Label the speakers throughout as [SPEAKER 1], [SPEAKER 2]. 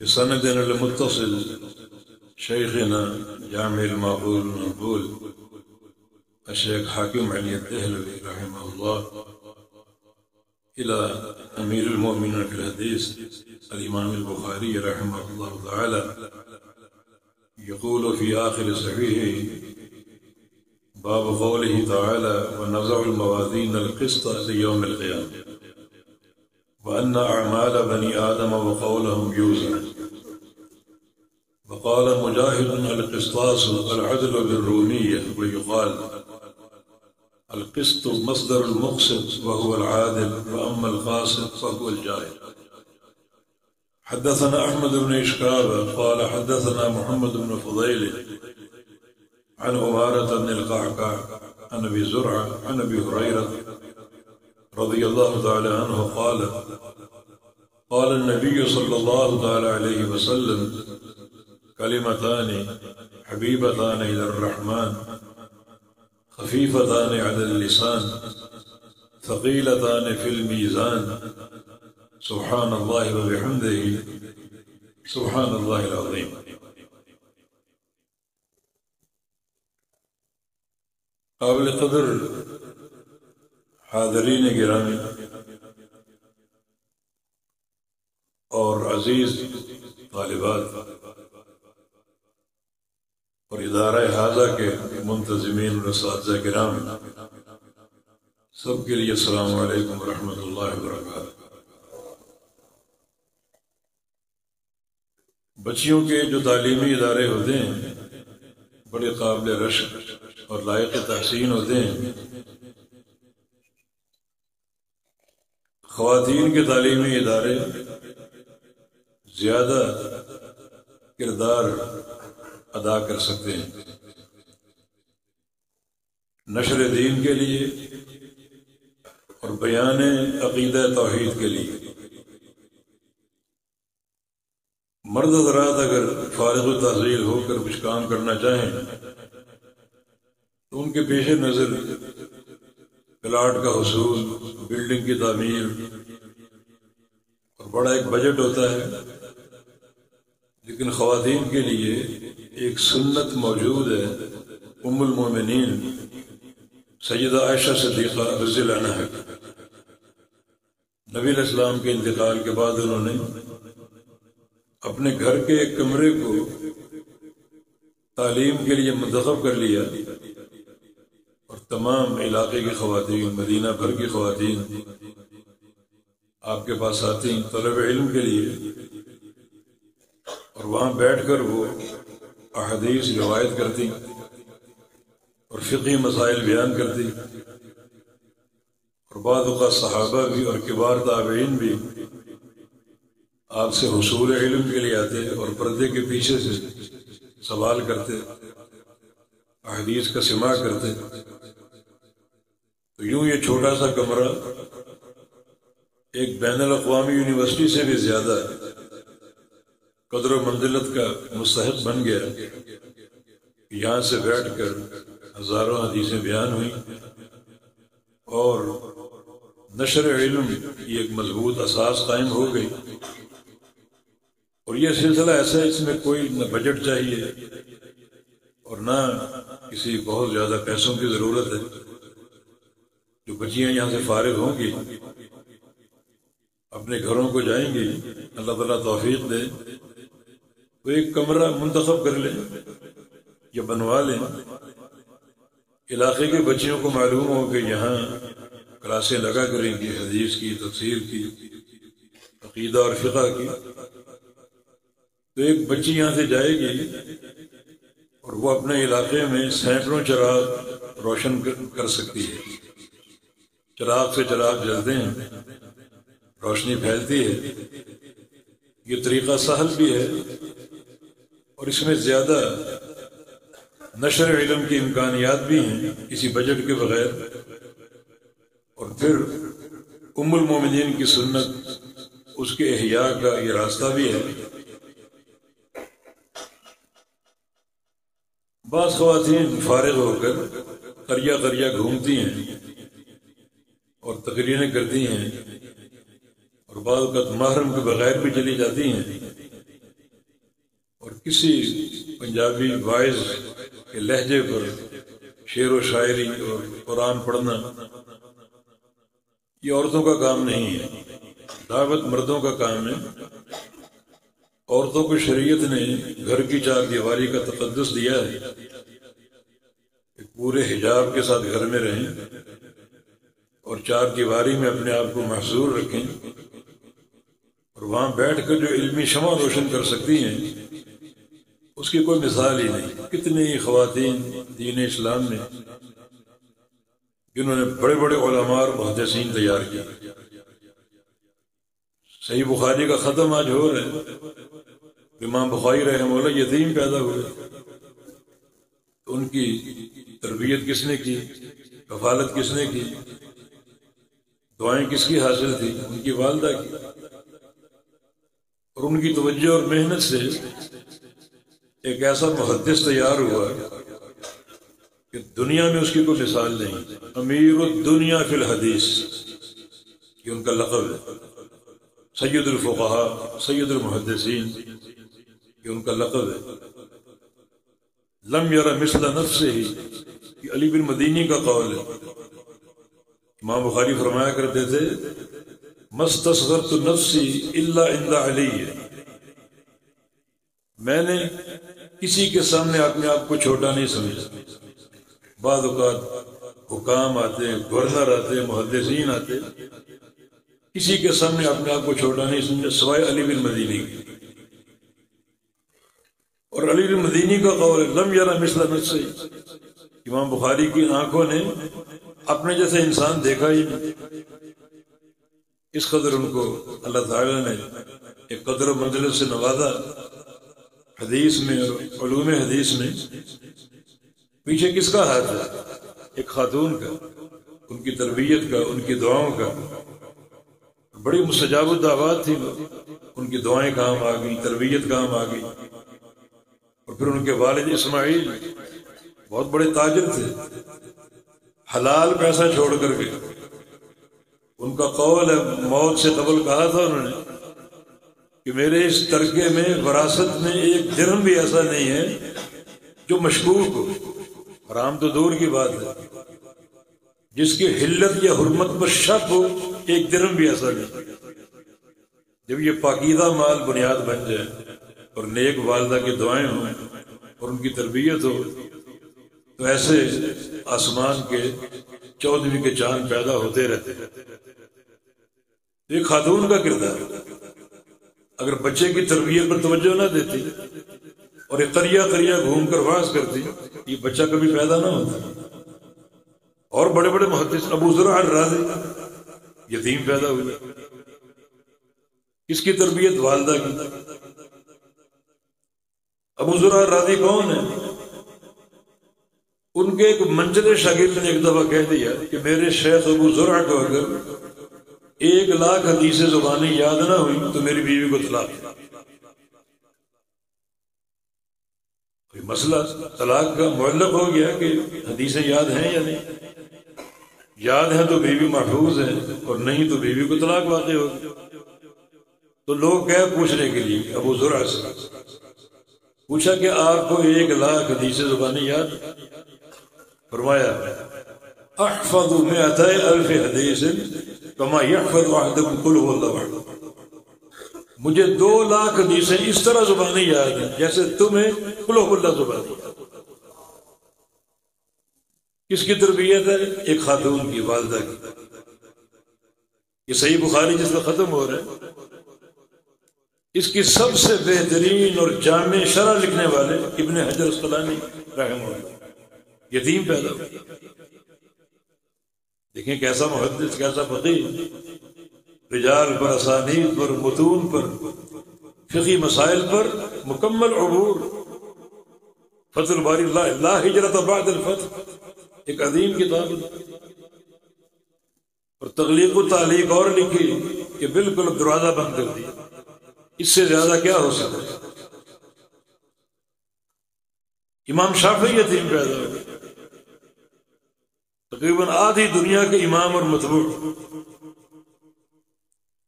[SPEAKER 1] بسندنا المتصل شيخنا جامع المعقول المنقول الشيخ حاكم علي الدهلوي رحمه الله إلى أمير المؤمنين في الحديث الإمام البخاري رحمه الله تعالى، يقول في آخر صحيحه: باب قوله تعالى: ونضع الموازين القسط ليوم القيامة وأن أعمال بني آدم وقولهم يوزن. وقال مجاهد: القسطاس العدل بالرومية، ويقال القسط مصدر المقسط وهو العادل، وأما القاسط فهو الجائر. حدثنا أحمد بن إشكاب قال حدثنا محمد بن فضيل عن عمارة بن القعقاع عن أبي زرعة عن أبي هريرة رضي الله تعالى عنه قال: قال النبي صلى الله تعالى عليه وسلم: كلمتان حبيبتان إلى الرحمن خفيفتان على اللسان ثقيلتان في الميزان سبحان الله وبحمده سبحان الله العظيم. قابل قدر حاضرین گرامی اور عزیز طالبات اور ادارہ حاضہ کے منتظمین اور اساتذہ کرام، سب کے لیے السلام علیکم ورحمۃ اللہ وبرکاتہ۔ بچیوں کے جو تعلیمی ادارے ہوتے ہیں بڑے قابل رشک اور لائق تحسین ہوتے ہیں۔ خواتین کے تعلیمی ادارے زیادہ کردار ادا کر سکتے ہیں نشر دین کے لیے اور بیان عقیدہ توحید کے لیے۔ مرد حضرات اگر فارغ التحصیل ہو کر کچھ کام کرنا چاہیں تو ان کے پیش نظر پلاٹ کا حصول، بلڈنگ کی تعمیر اور بڑا ایک بجٹ ہوتا ہے، لیکن خواتین کے لیے ایک سنت موجود ہے۔ ام المومنین سیدہ عائشہ صدیقہ رضی اللہ عنہا، نبی علیہ السلام کے انتقال کے بعد انہوں نے اپنے گھر کے ایک کمرے کو تعلیم کے لیے منتخب کر لیا اور تمام علاقے کی خواتین، مدینہ بھر کی خواتین آپ کے پاس آتی ہیں طلب علم کے لیے، اور وہاں بیٹھ کر وہ احادیث روایت کرتی اور فقہی مسائل بیان کرتی، اور بعض اوقات صحابہ بھی اور کبار تابعین بھی آپ سے حصول علم کے لیے آتے اور پردے کے پیچھے سے سوال کرتے، احادیث کا سماع کرتے۔ تو یوں یہ چھوٹا سا کمرہ ایک بین الاقوامی یونیورسٹی سے بھی زیادہ قدر و منزلت کا مستحق بن گیا۔ یہاں سے بیٹھ کر ہزاروں حدیثیں بیان ہوئیں اور نشر علم کی ایک مضبوط اساس قائم ہو گئی۔ اور یہ سلسلہ ایسا ہے، اس میں کوئی نہ بجٹ چاہیے اور نہ کسی بہت زیادہ پیسوں کی ضرورت ہے۔ جو بچیاں یہاں سے فارغ ہوں گی اپنے گھروں کو جائیں گی، اللہ تعالیٰ توفیق دے تو ایک کمرہ منتخب کر لیں یا بنوا لیں۔ علاقے کے بچیوں کو معلوم ہو کہ یہاں کلاسیں لگا کریں گی، حدیث کی، تفسیر کی، عقیدہ اور فقہ کی، تو ایک بچی یہاں سے جائے گی اور وہ اپنے علاقے میں سینکڑوں چراغ روشن کر سکتی ہے۔ چراغ سے چراغ جلتے ہیں، روشنی پھیلتی ہے۔ یہ طریقہ سہل بھی ہے اور اس میں زیادہ نشر علم کی امکانیات بھی ہیں کسی بجٹ کے بغیر۔ اور پھر ام المومنین کی سنت، اس کے احیاء کا یہ راستہ بھی ہے۔ بعض خواتین فارغ ہو کر قریہ قریہ گھومتی ہیں اور تقریریں کرتی ہیں، اور بعض اوقات محرم کے بغیر بھی چلی جاتی ہیں، کسی پنجابی وائز کے لہجے پر شعر و شاعری اور قرآن پڑھنا یہ عورتوں کا کام نہیں ہے، دعوت مردوں کا کام ہے۔ عورتوں کو شریعت نے گھر کی چار دیواری کا تقدس دیا ہے، پورے حجاب کے ساتھ گھر میں رہیں اور چار دیواری میں اپنے آپ کو محصور رکھیں، اور وہاں بیٹھ کر جو علمی شمع روشن کر سکتی ہیں اس کی کوئی مثال ہی نہیں۔ کتنی خواتین دین اسلام میں جنہوں نے بڑے بڑے علماء اور محدثین تیار کیا۔ صحیح بخاری کا ختم آج ہو رہا ہے، امام بخاری رحمہ اللہ یتیم پیدا ہوئے، ان کی تربیت کس نے کی، کفالت کس نے کی، دعائیں کس کی حاصل تھی؟ ان کی والدہ کی، اور ان کی توجہ اور محنت سے ایک ایسا محدث تیار ہوا کہ دنیا میں اس کی کوئی مثال نہیں۔ امیر الدنیا فی الحدیث یہ ان کا لقب ہے، سید الفقہاء، سید المحدثین یہ ان کا لقب ہے۔ لم یرى مثل نفسہ یہ علی بن مدینی کا قول ہے۔ امام بخاری فرمایا کرتے تھے مستصغرت نفسی الا عند علی، میں نے کسی کے سامنے اپنے آپ کو چھوٹا نہیں سمجھا۔ بعض اوقات حکام آتے، گورنر آتے، محدثین آتے، کسی کے سامنے اپنے آپ کو چھوٹا نہیں سمجھا سوائے علی بن مدینی کی۔ اور علی بن مدینی کا قول ہے لم یرى مثل نفسہ، امام بخاری کی آنکھوں نے اپنے جیسے انسان دیکھا ہی نہیں۔ اس قدر ان کو اللہ تعالیٰ نے ایک قدر و منزلت سے نوازا حدیث میں اور علوم حدیث میں۔ پیچھے کس کا ہاتھ ہے؟ ایک خاتون کا، ان کی تربیت کا، ان کی دعاؤں کا۔ بڑی مستجاب الدعوات تھی، ان کی دعائیں کام آ گئی، تربیت کام آ گئی۔ اور پھر ان کے والد اسماعیل بہت بڑے تاجر تھے، حلال پیسہ چھوڑ کر کے۔ ان کا قول ہے موت سے قبل کہا تھا انہوں نے کہ میرے اس ترکے میں وراثت میں ایک درہم بھی ایسا نہیں ہے جو مشکوک ہو، حرام تو دور کی بات ہے، جس کی حلت یا حرمت پر شک ہو، ایک درہم بھی ایسا نہیں۔ جب یہ پاکیزہ مال بنیاد بن جائے اور نیک والدہ کی دعائیں ہوں اور ان کی تربیت ہو تو ایسے آسمان کے 14ویں کے چاند پیدا ہوتے رہتے۔ ایک خاتون کا کردار، اگر بچے کی تربیت پر توجہ نہ دیتی اور ایک قریہ قریہ گھوم کر واز کرتی، یہ بچہ کبھی پیدا نہ ہوتا۔ اور بڑے بڑے محدث ابو زرع الرازی یتیم پیدا ہوئے، کس کی تربیت؟ والدہ کی۔ ابو زرع الرازی کون ہے؟ ان کے ایک منزل شاگرد نے ایک دفعہ کہہ دیا کہ میرے شیخ ابو زرع کو اگر 1,00,000 حدیث زبانی یاد نہ ہوئی تو میری بیوی کو طلاق۔ مسئلہ طلاق کا معلق ہو گیا کہ حدیثیں یاد ہیں یا نہیں، یاد ہے تو بیوی محفوظ ہے اور نہیں تو بیوی کو طلاق واقع ہوگی۔ تو لوگ گئے پوچھنے کے لیے ابو زرع سے، پوچھا کہ آپ کو 1,00,000 حدیث زبانی یاد؟ فرمایا احفظ 200,000 حدیث کما یحفظ احدکم قل هو اللہ احد، مجھے 2,00,000 حدیثیں اس طرح زبانی یاد ہیں جیسے تمہیں قل هو اللہ زبانی۔ کس کی تربیت ہے؟ ایک خاتون کی، والدہ کی۔ یہ صحیح بخاری جس میں ختم ہو رہا ہے، اس کی سب سے بہترین اور جامع شرح لکھنے والے ابن حجر اسقلانی رحمہ اللہ یتیم پیدا ہوئے۔ دیکھیں کیسا محدث، کیسا فقیہ، رجال پر، اسانید پر، متون پر، فقہی مسائل پر مکمل عبور۔ فتح الباری لا ہجرت بعد الفتح ایک عظیم کتاب ہے، اور تغلیق و تعلیق اور لکھی کہ بالکل دروازہ بند کر دیا، اس سے زیادہ کیا ہو سکتا ہے؟ امام شافعی یتیم پیدا ہوئے، تقریباً آدھی دنیا کے امام اور متبوع۔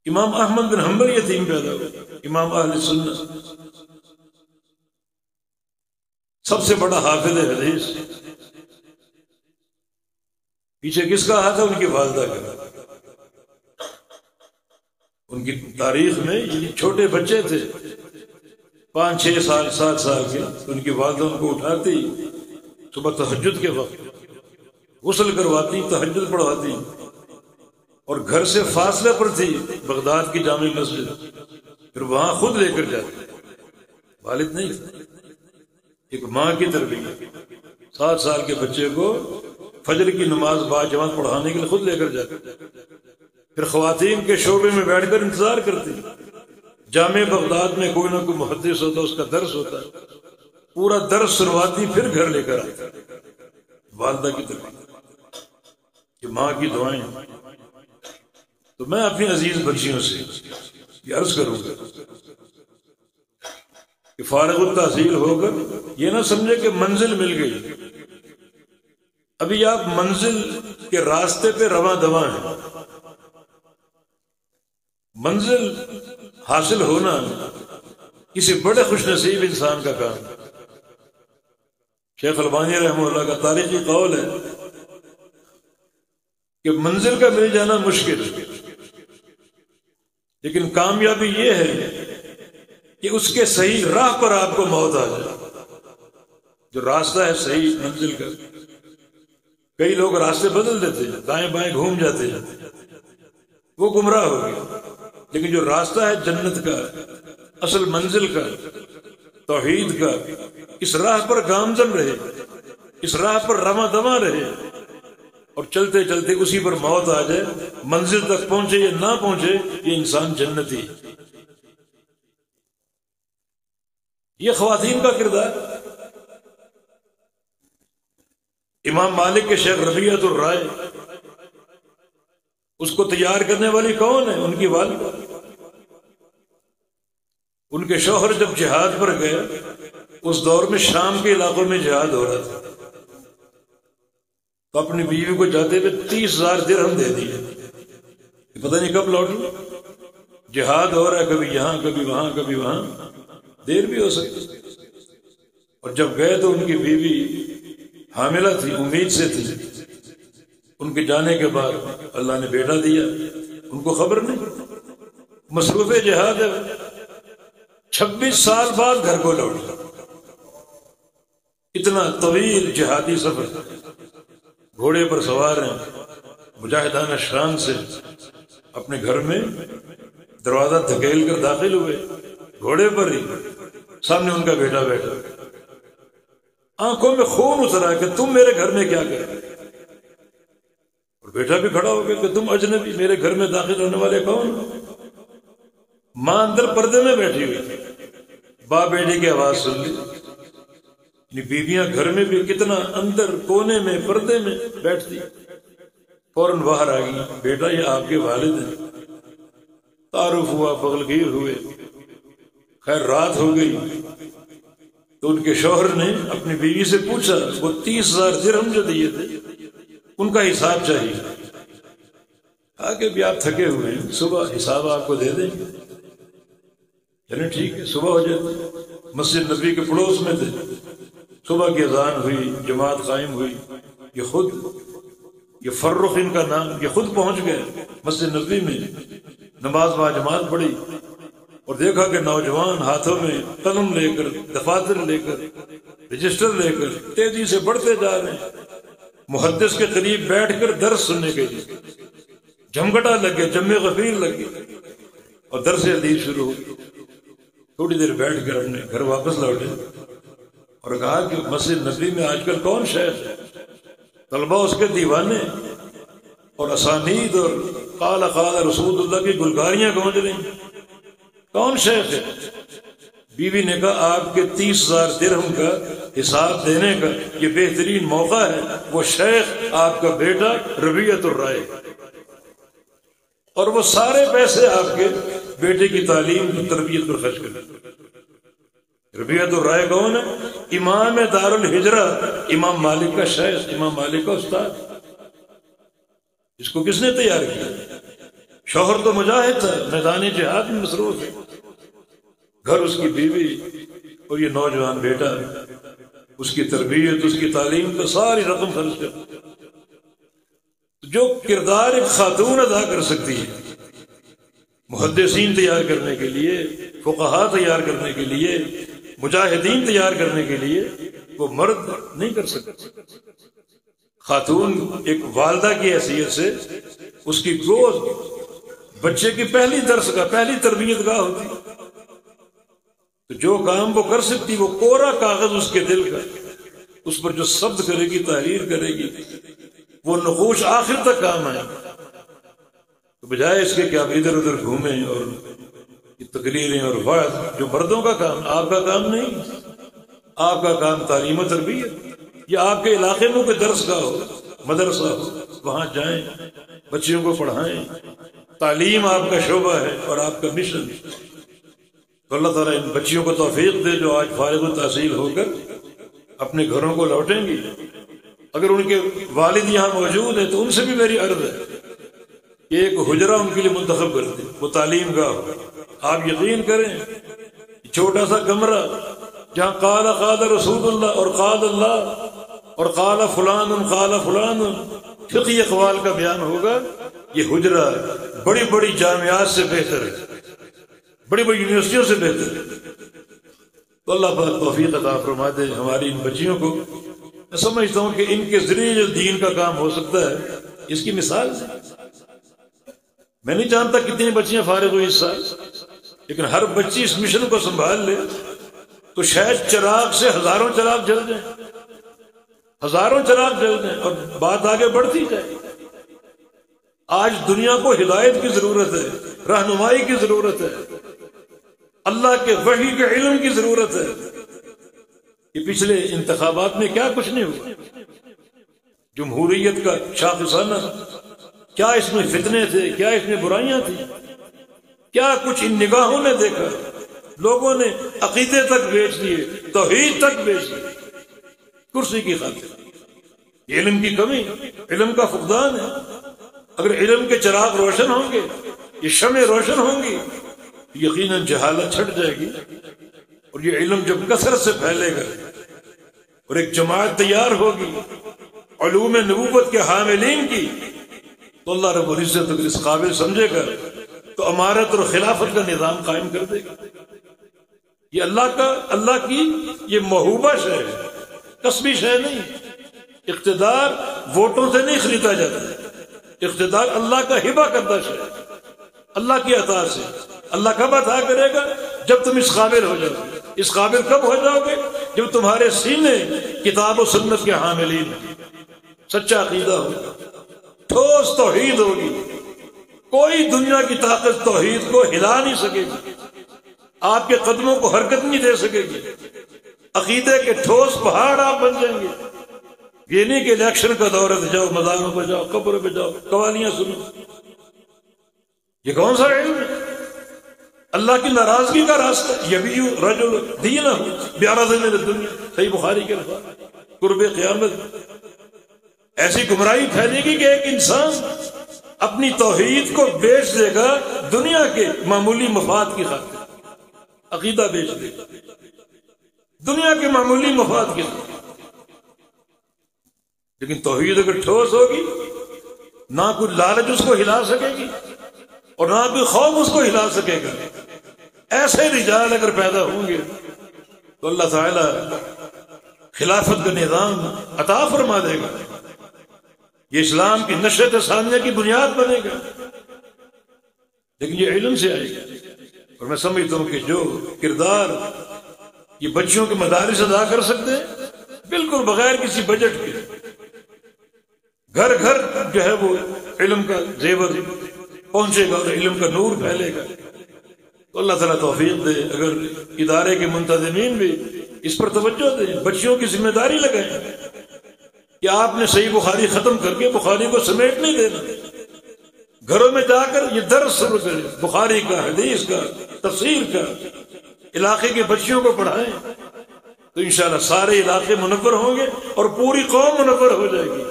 [SPEAKER 1] امام احمد بن حنبل یتیم پیدا ہوئے، امام اہل سنت۔ سب سے بڑا حافظ حدیث، پیچھے کس کا ہاتھ ہے؟ ان کی والدہ کا۔ ان کی تاریخ میں یہ چھوٹے بچے تھے، 5 6 سال 7 سال کے، ان کی والدہ ان کو اٹھاتی صبح تہجد کے وقت، غسل کرواتی، تہجد پڑھواتی، اور گھر سے فاصلے پر تھی بغداد کی جامع مسجد، پھر وہاں خود لے کر جاتی، والد نہیں تھا، ایک ماں کی تربیت۔ 7 سال کے بچے کو فجر کی نماز باجماعت پڑھانے کے لیے خود لے کر جاتی، پھر خواتین کے شعبے میں بیٹھ کر انتظار کرتی، جامع بغداد میں کوئی نہ کوئی محدث ہوتا، اس کا درس ہوتا، پورا درس سنواتی، پھر گھر لے کر آتی۔ والدہ کی تربیت، یہ ماں کی دعائیں۔ تو میں اپنی عزیز بچیوں سے یہ عرض کروں گا کہ فارغ التحصیل ہو کر یہ نہ سمجھے کہ منزل مل گئی، ابھی آپ منزل کے راستے پہ رواں دواں ہیں۔ منزل حاصل ہونا کسی بڑے خوش نصیب انسان کا کام ہے۔ شیخ البانی رحمہ اللہ کا تاریخی قول ہے کہ منزل کا مل جانا مشکل ہے، لیکن کامیابی یہ ہے کہ اس کے صحیح راہ پر آپ کو موت آ جائے، جو راستہ ہے صحیح منزل کا۔ کئی لوگ راستے بدل دیتے ہیں، دائیں بائیں گھوم جاتے ہیں، وہ گمراہ ہو گئے، لیکن جو راستہ ہے جنت کا، اصل منزل کا، توحید کا، اس راہ پر گامزن رہے، اس راہ پر رواں دواں رہے، اور چلتے چلتے اسی پر موت آ جائے، منزل تک پہنچے یا نہ پہنچے، یہ انسان جنتی۔ یہ خواتین کا کردار۔ امام مالک کے شیخ ربیعۃ الرائے، اس کو تیار کرنے والی کون ہے؟ ان کی والدہ۔ ان کے شوہر جب جہاد پر گئے، اس دور میں شام کے علاقوں میں جہاد ہو رہا تھا، تو اپنی بیوی کو جاتے ہوئے 30,000 درہم دے دیے، پتہ نہیں کب لوٹوں، جہاد ہو رہا ہے، کبھی یہاں کبھی وہاں کبھی وہاں، دیر بھی ہو سکتی۔ اور جب گئے تو ان کی بیوی حاملہ تھی، امید سے تھی، ان کے جانے کے بعد اللہ نے بیٹا دیا، ان کو خبر نہیں، مصروف جہاد ہے، 26 سال بعد گھر کو لوٹا۔ اتنا طویل جہادی سفر، گھوڑے پر سوار ہیں، مجاہدانہ شان سے اپنے گھر میں دروازہ دھکیل کر داخل ہوئے، گھوڑے پر ہی سامنے ان کا بیٹا بیٹھا، آنکھوں میں خون اترا کہ تم میرے گھر میں کیا کر رہے؟ اور بیٹا بھی کھڑا ہو گیا کہ تم اجنبی، میرے گھر میں داخل ہونے والے کون؟ ماں اندر پردے میں بیٹھی ہوئی تھی، باپ بیٹے کی آواز سن لی، بیویاں گھر میں بھی کتنا اندر کونے میں پردے میں بیٹھتی، فوراً باہر آ گئی، بیٹا یہ آپ کے والد ہیں۔ تعارف ہوا، بغلگیر ہوئے، خیر رات ہو گئی تو ان کے شوہر نے اپنی بیوی سے پوچھا، وہ 30,000 درہم جو دیے تھے ان کا حساب چاہیے۔ آگے بھی آپ تھکے ہوئے ہیں، صبح حساب آپ کو دے دیں گے، چلیں ٹھیک ہے۔ صبح ہو جاتی، مسجد نبی کے پڑوس میں تھے، صبح کی اذان ہوئی، جماعت قائم ہوئی، یہ فرخ ان کا نام، یہ خود پہنچ گئے مسجد نبی میں، نماز با جماعت پڑھی، اور دیکھا کہ نوجوان ہاتھوں میں قلم لے کر، دفاتر لے کر، رجسٹر لے کر تیزی سے بڑھتے جا رہے ہیں، محدث کے قریب بیٹھ کر درس سننے کے لیے جھمگٹا لگ گیا، جم غفیر لگ گیا، اور درس حدیث شروع ہو گئی۔ تھوڑی دیر بیٹھ کر اپنے گھر واپس لوٹے اور کہا کہ مسجد نبی میں آج کل کون شیخ ہے؟ طلبہ اس کے دیوانے، اور اسانید اور قال قال رسول اللہ کی گلکاریاں گونج رہی ہیں، کون شیخ ہے؟ بیوی نے کہا آپ کے 30,000 درہم کا حساب دینے کا یہ بہترین موقع ہے، وہ شیخ آپ کا بیٹا ربیعۃ الرائے، اور وہ سارے پیسے آپ کے بیٹے کی تعلیم کی تربیت پر خرچ کریں۔ ربیعۃ الرائے کون ہے؟ امام دار الہجرہ، امام مالک کا شیخ، امام مالک کا استاد۔ اس کو کس نے تیار کیا؟ شوہر تو مجاہد تھا، میدان جہاد میں مصروف ہے، گھر اس کی بیوی اور یہ نوجوان بیٹا، اس کی تربیت، اس کی تعلیم کا ساری رقم خرچ کر، جو کردار ایک خاتون ادا کر سکتی ہے محدثین تیار کرنے کے لیے، فقہا تیار کرنے کے لیے، مجاہدین تیار کرنے کے لیے، وہ مرد نہیں کر سکتا۔ خاتون ایک والدہ کی حیثیت سے اس کی گود بچے کی پہلی درس کا، پہلی تربیت گاہ ہوتی، تو جو کام وہ کر سکتی وہ کوڑا کاغذ اس کے دل کا، اس پر جو ثبت کرے گی، تحریر کرے گی، وہ نقوش آخر تک کام آئے، تو بجائے اس کے کہ آپ ادھر ادھر گھومیں اور تقریریں اور وعظ، جو مردوں کا کام، آپ کا کام نہیں۔ آپ کا کام تعلیم و تربیت، یا آپ کے علاقے میں کوئی درس گاہ ہو، مدرسہ ہو، وہاں جائیں، بچیوں کو پڑھائیں، تعلیم آپ کا شعبہ ہے اور آپ کا مشن۔ تو اللہ تعالیٰ ان بچیوں کو توفیق دے جو آج فارغ التحصیل ہو کر اپنے گھروں کو لوٹیں گی۔ اگر ان کے والد یہاں موجود ہیں تو ان سے بھی میری عرض ہے کہ ایک حجرہ ان کے لیے منتخب کر دیں، وہ تعلیم گاہ ہو۔ آپ یقین کریں، چھوٹا سا کمرہ جہاں قال رسول اللہ اور قال اللہ اور قال فلان فقہی اقوال کا بیان ہوگا، یہ حجرہ بڑی بڑی جامعات سے بہتر ہے، بڑی بڑی یونیورسٹیوں سے بہتر ہے۔ تو اللہ پاک توفیق عطا فرما دے ہماری ان بچیوں کو۔ میں سمجھتا ہوں کہ ان کے ذریعے جو دین کا کام ہو سکتا ہے، اس کی مثال ہے۔ میں نہیں جانتا کتنی بچیاں فارغ ہوئی اس سال، لیکن ہر بچی اس مشن کو سنبھال لے تو شاید چراغ سے ہزاروں چراغ جل جائیں، ہزاروں چراغ جل جائیں اور بات آگے بڑھتی جائے۔ آج دنیا کو ہدایت کی ضرورت ہے، رہنمائی کی ضرورت ہے، اللہ کے وحی کے علم کی ضرورت ہے۔ یہ پچھلے انتخابات میں کیا کچھ نہیں ہوا، جمہوریت کا شاخسانہ، کیا اس میں فتنے تھے، کیا اس میں برائیاں تھیں، کیا کچھ ان نگاہوں نے دیکھا۔ لوگوں نے عقیدے تک بیچ دیے، توحید تک بیچ دیے کرسی کی خاطر۔ علم کی کمی، علم کا فقدان ہے۔ اگر علم کے چراغ روشن ہوں گے، یہ شمع روشن ہوں گی، یقیناً جہالت چھٹ جائے گی، اور یہ علم جب کثرت سے پھیلے گا اور ایک جماعت تیار ہوگی علوم نبوت کے حاملین کی، تو اللہ رب العزت اگر اس قابل سمجھے گا تو امارت اور خلافت کا نظام قائم کر دے گا۔ یہ اللہ کی یہ محبوبہ شے ہے، کسبی شے نہیں۔ اقتدار ووٹوں سے نہیں خریدا جاتا، اقتدار اللہ کا ہبہ کردہ شے، اللہ کی عطا سے۔ اللہ کب عطا کرے گا؟ جب تم اس قابل ہو جاؤ گے۔ اس قابل کب ہو جاؤ گے؟ جب تمہارے سینے کتاب و سنت کے حاملین، سچا عقیدہ ہوگا، ٹھوس توحید ہوگی۔ کوئی دنیا کی طاقت توحید کو ہلا نہیں سکے گی، آپ کے قدموں کو حرکت نہیں دے سکے گی۔ عقیدے کے ٹھوس پہاڑ آپ بن جائیں گے۔ یہ نہیں کہ الیکشن کا دور ہے جاؤ مزاروں پہ جاؤ، قبر پہ جاؤ، قوالیاں سنو۔ یہ کون سا علم ہے؟ اللہ کی ناراضگی کا راستہ۔ یبیع رجل دینہ بعرض من الدنیا، صحیح بخاری کے الفاظ، قرب قیامت ایسی گمراہی پھیلے گی کہ ایک انسان اپنی توحید کو بیچ دے گا دنیا کے معمولی مفاد کی خاطر۔ عقیدہ بیچ دے گا دنیا کے معمولی مفاد کے خاطر۔ لیکن توحید اگر ٹھوس ہوگی، نہ کوئی لالچ اس کو ہلا سکے گی اور نہ کوئی خوف اس کو ہلا سکے گا۔ ایسے رجال اگر پیدا ہوں گے تو اللہ تعالی خلافت کا نظام عطا فرما دے گا۔ یہ اسلام کی نشت ثانیہ کی بنیاد بنے گا، لیکن یہ علم سے آئے گا۔ اور میں سمجھتا ہوں کہ جو کردار یہ بچیوں کے مدارس ادا کر سکتے ہیں، بالکل بغیر کسی بجٹ کے، گھر گھر جو ہے وہ علم کا زیور پہنچے گا اور علم کا نور پھیلے گا۔ تو اللہ تعالیٰ توفیق دے۔ اگر ادارے کے منتظمین بھی اس پر توجہ دیں، بچیوں کی ذمہ داری لگائیں کہ آپ نے صحیح بخاری ختم کر کے بخاری کو سمیٹ نہیں دینا، گھروں میں جا کر یہ درس شروع کریں، بخاری کا، حدیث کا، تفسیر کا، علاقے کے بچیوں کو پڑھائیں، تو انشاءاللہ سارے علاقے منور ہوں گے اور پوری قوم منور ہو جائے گی۔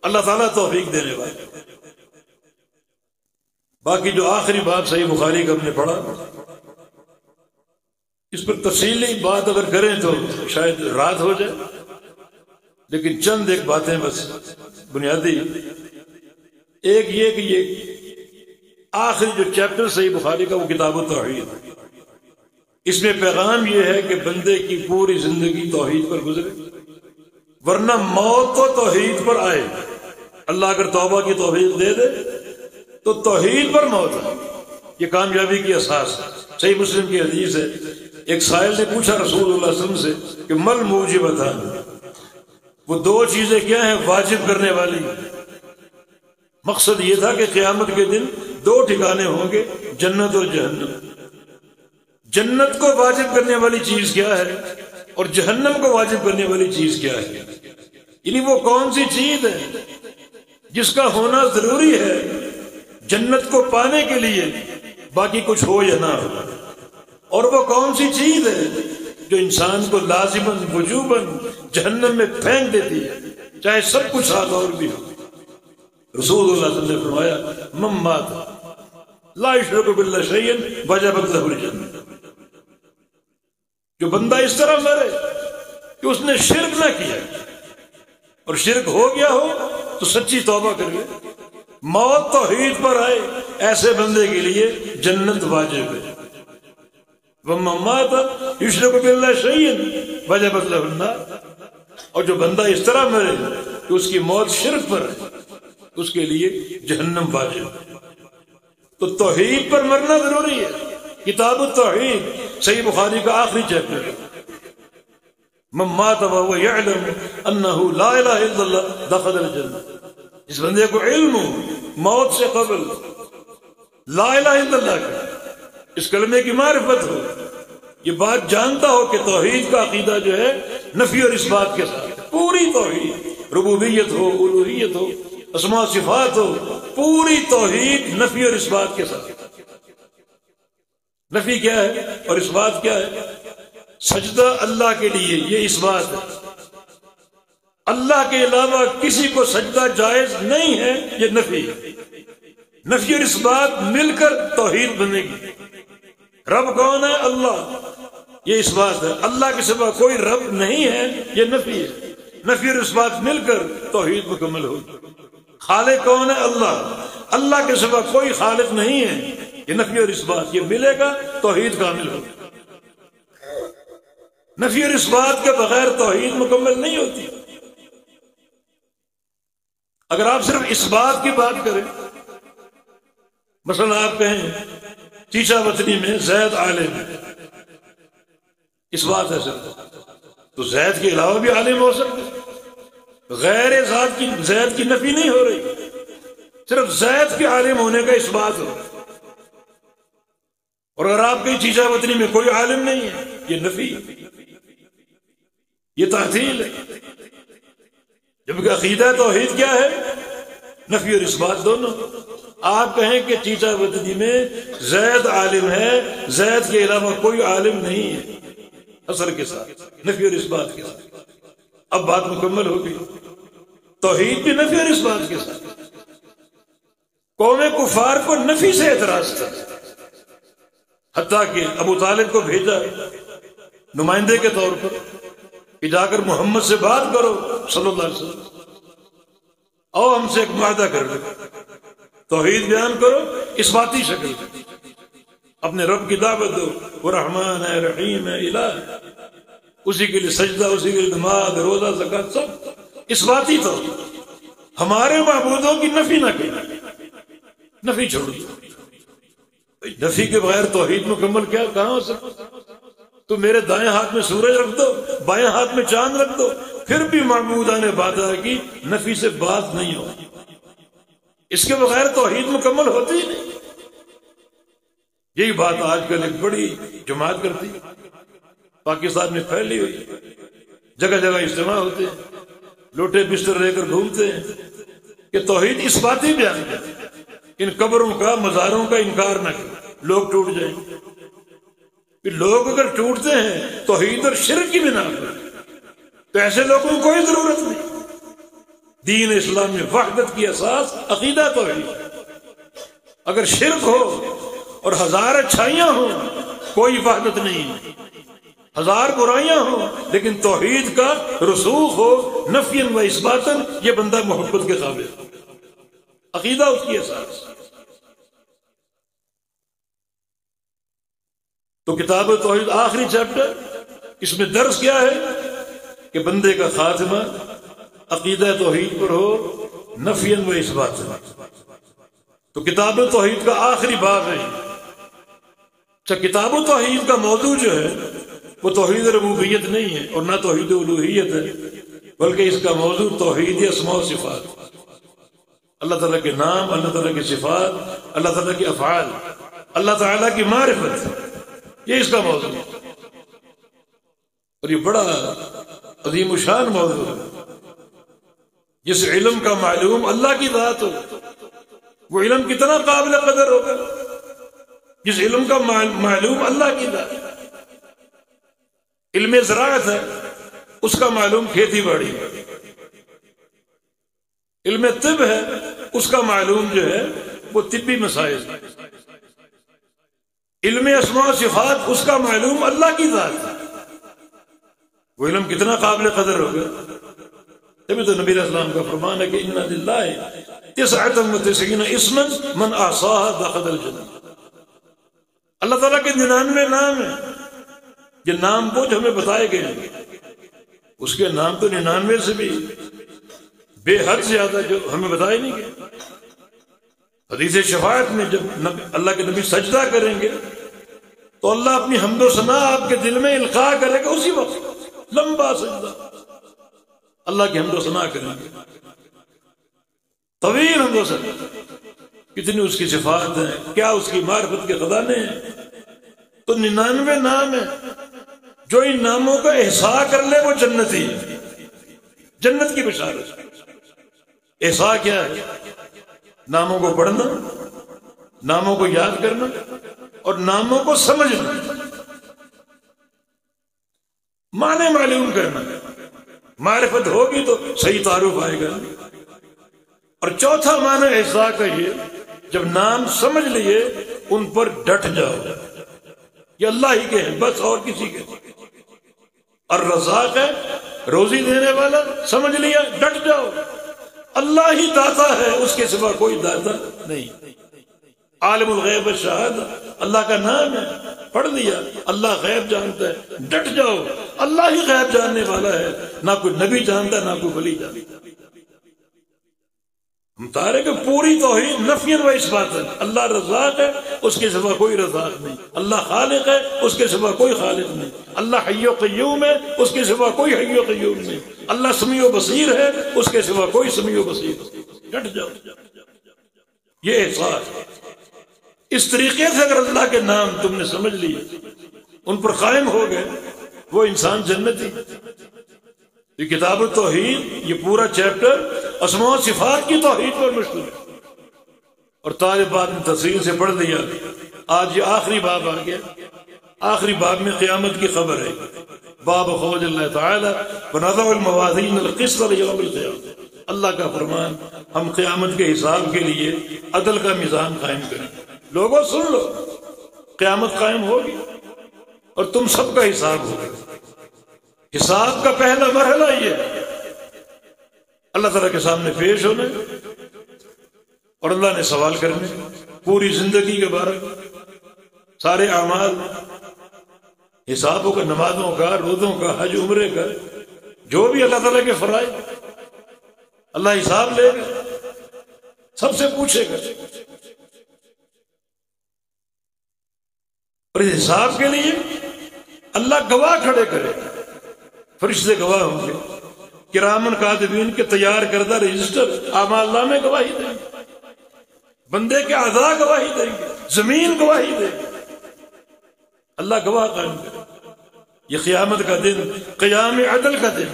[SPEAKER 1] اللہ تعالیٰ توفیق دینے والے۔ باقی جو آخری بات صحیح بخاری کا ہم نے پڑھا، اس پر تفصیلی بات اگر کریں تو شاید رات ہو جائے۔ لیکن چند ایک باتیں بس بنیادی، ایک یہ کہ یہ آخری جو چیپٹر صحیح بخاری کا وہ کتاب التوحید، اس میں پیغام یہ ہے کہ بندے کی پوری زندگی توحید پر گزرے، ورنہ موت تو توحید پر آئے۔ اللہ اگر توبہ کی توفیق دے دے تو توحید پر موت ہے، یہ کامیابی کی اساس ہے۔ صحیح مسلم کی حدیث ہے، ایک سائل نے پوچھا رسول اللہ صلی اللہ علیہ وسلم سے کہ مل موجبتان، وہ دو چیزیں کیا ہیں واجب کرنے والی؟ مقصد یہ تھا کہ قیامت کے دن دو ٹھکانے ہوں گے، جنت اور جہنم۔ جنت کو واجب کرنے والی چیز کیا ہے اور جہنم کو واجب کرنے والی چیز کیا ہے؟ یعنی وہ کون سی چیز ہے جس کا ہونا ضروری ہے جنت کو پانے کے لیے، باقی کچھ ہو یا نہ ہو، اور وہ کون سی چیز ہے جو انسان کو لازماً وجوباً جہنم میں پھینک دیتی ہے، چاہے سب کچھ ساتھ اور بھی ہو۔ رسول اللہ صلی اللہ علیہ وسلم نے فرمایا من مات لا یشرک باللہ شیئا وجبت لہ الجنہ، جو بندہ اس طرح مرے کہ اس نے شرک نہ کیا اور شرک ہو گیا ہو تو سچی توبہ کر لے، موت توحید پر آئے، ایسے بندے کے لیے جنت واجب ہے۔ ومن مات یشرک باللہ شیئا وجبت لہ النار، اور جو بندہ اس طرح مرے کہ اس کی موت شرک پر ہے، اس کے لیے جہنم واجب ہے۔ تو توحید پر مرنا ضروری ہے۔ کتاب التوحید صحیح بخاری کا آخری چیپٹر ہے، من مات وهو يعلم انه لا الہ الا اللہ دخل الجنہ، جس بندے کو علم ہو موت سے قبل لا الہ الا اللہ کا، اس کلمے کی معرفت ہو، یہ بات جانتا ہو کہ توحید کا عقیدہ جو ہے نفی اور اثبات کے ساتھ، پوری توحید، ربوبیت ہو، الوہیت ہو، اسماء صفات ہو، پوری توحید نفی اور اثبات کے ساتھ۔ نفی کیا ہے اور اثبات کیا ہے؟ سجدہ اللہ کے لیے، یہ اثبات ہے، اللہ کے علاوہ کسی کو سجدہ جائز نہیں ہے، یہ نفی ہے۔ نفی اور اثبات مل کر توحید بنے گی۔ رب کون ہے؟ اللہ، یہ اثبات ہے۔ اللہ کے سوا کوئی رب نہیں ہے، یہ نفی ہے۔ نفی اور اثبات مل کر توحید مکمل ہوگی۔ خالق کون ہے؟ اللہ، اللہ کے سوا کوئی خالق نہیں ہے، یہ نفی اور اثبات، یہ ملے گا توحید کامل ہوگی۔ نفی اور اثبات کے بغیر توحید مکمل نہیں ہوتی۔ اگر آپ صرف اثبات کی بات کریں، مثلا آپ کہیں چیچا وطنی میں زید عالم ہے، اثبات ہے صرف، تو زید کے علاوہ بھی عالم ہو سکتے، غیر ذات کی زید کی نفی نہیں ہو رہی، صرف زید کے عالم ہونے کا اثبات ہو۔ اور اگر آپ کہیں چیچا وطنی میں کوئی عالم نہیں ہے، یہ نفی، یہ تعطیل ہے۔ جبکہ عقیدہ توحید کیا ہے؟ نفی اور اثبات دونوں۔ آپ کہیں کہ چیچا وطنی میں زید عالم ہے، زید کے علاوہ کوئی عالم نہیں ہے، اثر کے ساتھ، نفی اور اثبات کے ساتھ، اب بات مکمل ہوگی۔ توحید بھی نفی اور اثبات کے ساتھ۔ قوم کفار کو نفی سے اعتراض تھا، حتیٰ کہ ابو طالب کو بھیجا نمائندے کے طور پر کہ جا کر محمد سے بات کرو صلی اللہ علیہ وسلم، او ہم سے ایک معاہدہ کر لو، توحید بیان کرو اثباتی شکل، اپنے رب کی دعوت دو، وہ رحمان ہے، رحیم ہے، الہ ہے، اسی کے لیے سجدہ، اسی کے لیے نماز، روزہ، زکات، سب اثباتی تو ہمارے معبودوں کی نفی نہ کریں، نفی چھوڑ دو۔ نفی کے بغیر توحید مکمل کیا کہاں ہو سکتا؟ تو میرے دائیں ہاتھ میں سورج رکھ دو، بائیں ہاتھ میں چاند رکھ دو، پھر بھی معبودان باطلہ کی نفی سے بات نہیں ہوگی۔ اس کے بغیر توحید مکمل ہوتی ہی نہیں۔ یہی بات آج کل ایک بڑی جماعت کرتی ہے، پاکستان میں پھیلی ہوئی، جگہ جگہ اجتماع ہوتے ہیں، لوٹے بستر لے کر گھومتے ہیں کہ توحید اثباتی بیان کرتے ہیں، ان قبروں کا، مزاروں کا انکار نہ کریں، لوگ ٹوٹ جائیں گے۔ پھر لوگ اگر ٹوٹتے ہیں توحید اور شرک کی بنا پر، تو ایسے لوگوں کو کوئی ضرورت نہیں۔ دین اسلام میں وحدت کی اساس عقیدہ توحید، اگر شرک ہو اور ہزار اچھائیاں ہوں کوئی وحدت نہیں ہے۔ 1000 برائیاں ہوں لیکن توحید کا رسوخ ہو نفیاً و اثباتاً، یہ بندہ محبت کے قابل، عقیدہ اس کی اساس۔ تو کتاب توحید آخری چیپٹر، اس میں درس کیا ہے کہ بندے کا خاتمہ عقیدہ توحید پر ہو نفیاً و اثباتاً۔ تو کتاب توحید کا آخری باب ہے۔ اچھا، کتاب توحید کا موضوع جو ہے وہ توحید ربوبیت نہیں ہے اور نہ توحید الوہیت ہے، بلکہ اس کا موضوع توحید اسماء و صفات، اللہ تعالیٰ کے نام، اللہ تعالیٰ کی صفات، اللہ تعالیٰ کے افعال، اللہ تعالیٰ کی معرفت، یہ اس کا موضوع ہے۔ اور یہ بڑا عظیم الشان موضوع ہے۔ جس علم کا معلوم اللہ کی ذات ہو، وہ علم کتنا قابل قدر ہوگا۔ جس علم کا معلوم اللہ کی ذات، علم زراعت ہے اس کا معلوم کھیتی باڑی، علم طب ہے اس کا معلوم جو ہے وہ طبی مسائل، علم اسماء و صفات اس کا معلوم اللہ کی ذات ہے، وہ علم کتنا قابل قدر ہوگا۔ تبھی تو نبی علیہ السلام کا فرمان ہے کہ ان للہ 99 اسما من احصاها دخل الجنہ۔ اللہ تعالیٰ کے 99 نام ہیں، یہ نام وہ جو ہمیں بتائے گئے ہیں، اس کے نام تو 99 سے بھی بے حد زیادہ جو ہمیں بتائے نہیں گئے۔ حدیث شفاعت میں جب اللہ کے نبی سجدہ کریں گے تو اللہ اپنی حمد و ثنا آپ کے دل میں القاء کرے گا، اسی وقت لمبا سجدہ اللہ کی حمد و ثنا کریں گے، طویل حمد و ثنا، کتنی اس کی صفات ہیں، کیا اس کی معرفت کے خزانے ہیں۔ تو 99 نام ہیں، جو ان ناموں کا احصاء کر لے وہ جنتی ہے، جنت کی بشارت۔ احصاء کیا ہے؟ ناموں کو پڑھنا، ناموں کو یاد کرنا اور ناموں کو سمجھنا، معنی معلوم کرنا۔ معرفت ہوگی تو صحیح تعارف آئے گا۔ اور چوتھا معنی احصاء کا یہ، جب نام سمجھ لیے ان پر ڈٹ جاؤ، یہ اللہ ہی کے ہیں بس، اور کسی کے۔ الرزاق ہے روزی دینے والا، سمجھ لیا ڈٹ جاؤ، اللہ ہی داتا ہے، اس کے سوا کوئی داتا نہیں۔ عالم الغیب والشہادہ اللہ کا نام ہے، پڑھ لیا اللہ غیب جانتا ہے، ڈٹ جاؤ، اللہ ہی غیب جاننے والا ہے، نہ کوئی نبی جانتا نہ کوئی ولی جانتا۔ ہم تارے کہ پوری توحید نفیاً و اثباتاً، اللہ رزاق ہے اس کے سوا کوئی رزاق نہیں، اللہ خالق ہے اس کے سوا کوئی خالق نہیں، اللہ حی و قیوم ہے اس کے سوا کوئی حی و قیوم نہیں، اللہ سمیع و بصیر ہے اس کے سوا کوئی سمیع و بصیر نہیں۔ ڈٹ جاؤ، یہ احساس۔ اس طریقے سے اگر اللہ کے نام تم نے سمجھ لیے، ان پر قائم ہو گئے، وہ انسان جنتی۔ یہ کتاب التوحید، یہ پورا چیپٹر اسماء و صفات کی توحید پر مشتمل ہے، اور طالبات نے تفصیل سے پڑھ لیا۔ آج یہ آخری باب آ گیا، آخری باب میں قیامت کی خبر ہے۔ باب قول اللہ تعالی ونضع الموازین القسط لیوم القیامہ، اللہ کا فرمان، ہم قیامت کے حساب کے لیے عدل کا میزان قائم کریں۔ لوگوں سن لو، قیامت قائم ہوگی اور تم سب کا حساب ہوگا۔ حساب کا پہلا مرحلہ یہ ہے، اللہ تعالیٰ کے سامنے پیش ہونے اور اللہ نے سوال کرنے پوری زندگی کے بارے میں، سارے اعمال، حساب ہوگا، نمازوں کا، روزوں کا، حج عمرے کا، جو بھی اللہ تعالیٰ کے فرائض، اللہ حساب لے گا، سب سے پوچھے گا۔ اور اس حساب کے لیے اللہ گواہ کھڑے کرے، فرشتے گواہ ہوں گے، کرامن کاتبین کے تیار کردہ رجسٹر اعمال نامے گواہی دیں گے، بندے کے اعضاء گواہی دیں گے، زمین گواہی دے گی، اللہ گواہ قائم کرے۔ یہ قیامت کا دن، قیام عدل کا دن،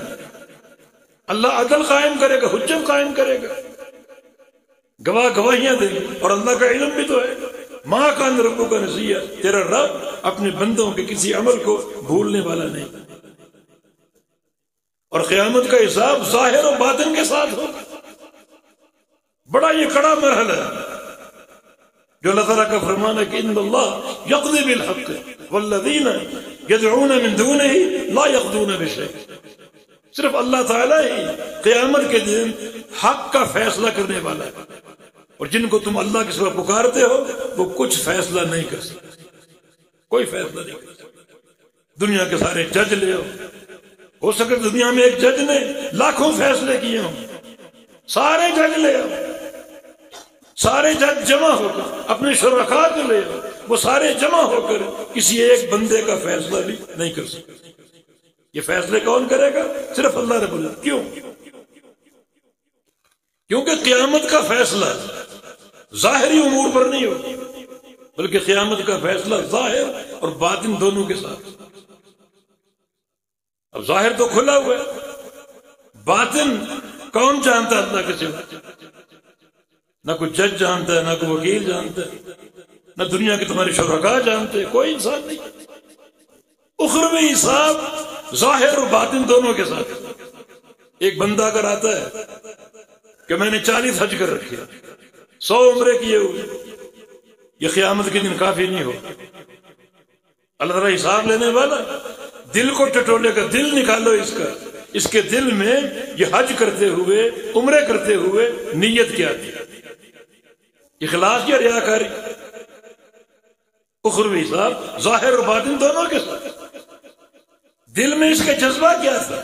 [SPEAKER 1] اللہ عدل قائم کرے گا، حجت قائم کرے گا، گواہ گواہیاں دیں گے۔ اور اللہ کا علم بھی تو ہے، ماں کان ربک نسیہ، تیرا رب اپنے بندوں کے کسی عمل کو بھولنے والا نہیں۔ اور قیامت کا حساب ظاہر و باطن کے ساتھ ہوگا۔ بڑا یہ کڑا مرحلہ ہے جو اللہ تعالیٰ کا فرمان ہے کہ ان اللہ یقضی بالحق والذین یدعون من دونہ لا یقضون بشیء، صرف اللہ تعالیٰ ہی قیامت کے دن حق کا فیصلہ کرنے والا ہے، اور جن کو تم اللہ کے سوا پکارتے ہو وہ کچھ فیصلہ نہیں کر سکتے، کوئی فیصلہ نہیں کر سکتے۔ دنیا کے سارے جج لے ہو سکے دنیا میں ایک جج نے لاکھوں فیصلے کیے ہوں، سارے جج لے آؤ، سارے جج جمع ہو کر اپنے شرکاء کو لے آؤ، وہ سارے جمع ہو کر کسی ایک بندے کا فیصلہ بھی نہیں کر سکتے۔ یہ فیصلے کون کرے گا؟ صرف اللہ رب العزت۔ کیوں؟ کیونکہ قیامت کا فیصلہ ظاہری امور پر نہیں ہوگا، بلکہ قیامت کا فیصلہ ظاہر اور باطن دونوں کے ساتھ۔ اب ظاہر تو کھلا ہوا ہے، باطن کون جانتا ہے اللہ کے سوا؟ نہ کوئی جج جانتا ہے، نہ کوئی وکیل جانتا ہے، نہ دنیا کے تمہارے شرکاء جانتے، کوئی انسان نہیں۔ اخروی حساب ظاہر اور باطن دونوں کے ساتھ۔ ایک بندہ اگر آتا ہے کہ میں نے 40 حج کر رکھے، 100 عمرے کیے ہوئے، یہ قیامت کے دن کافی نہیں ہو، اللہ تعالیٰ حساب لینے والا۔ دل کو ٹٹولے کا، دل نکالو اس کا، اس کے دل میں یہ حج کرتے ہوئے، عمرے کرتے ہوئے نیت کیا تھی، اخلاص یا ریاکاری؟ اخروی حساب ظاہر اور باطن دونوں کے ساتھ۔ دل میں اس کا جذبہ کیا تھا؟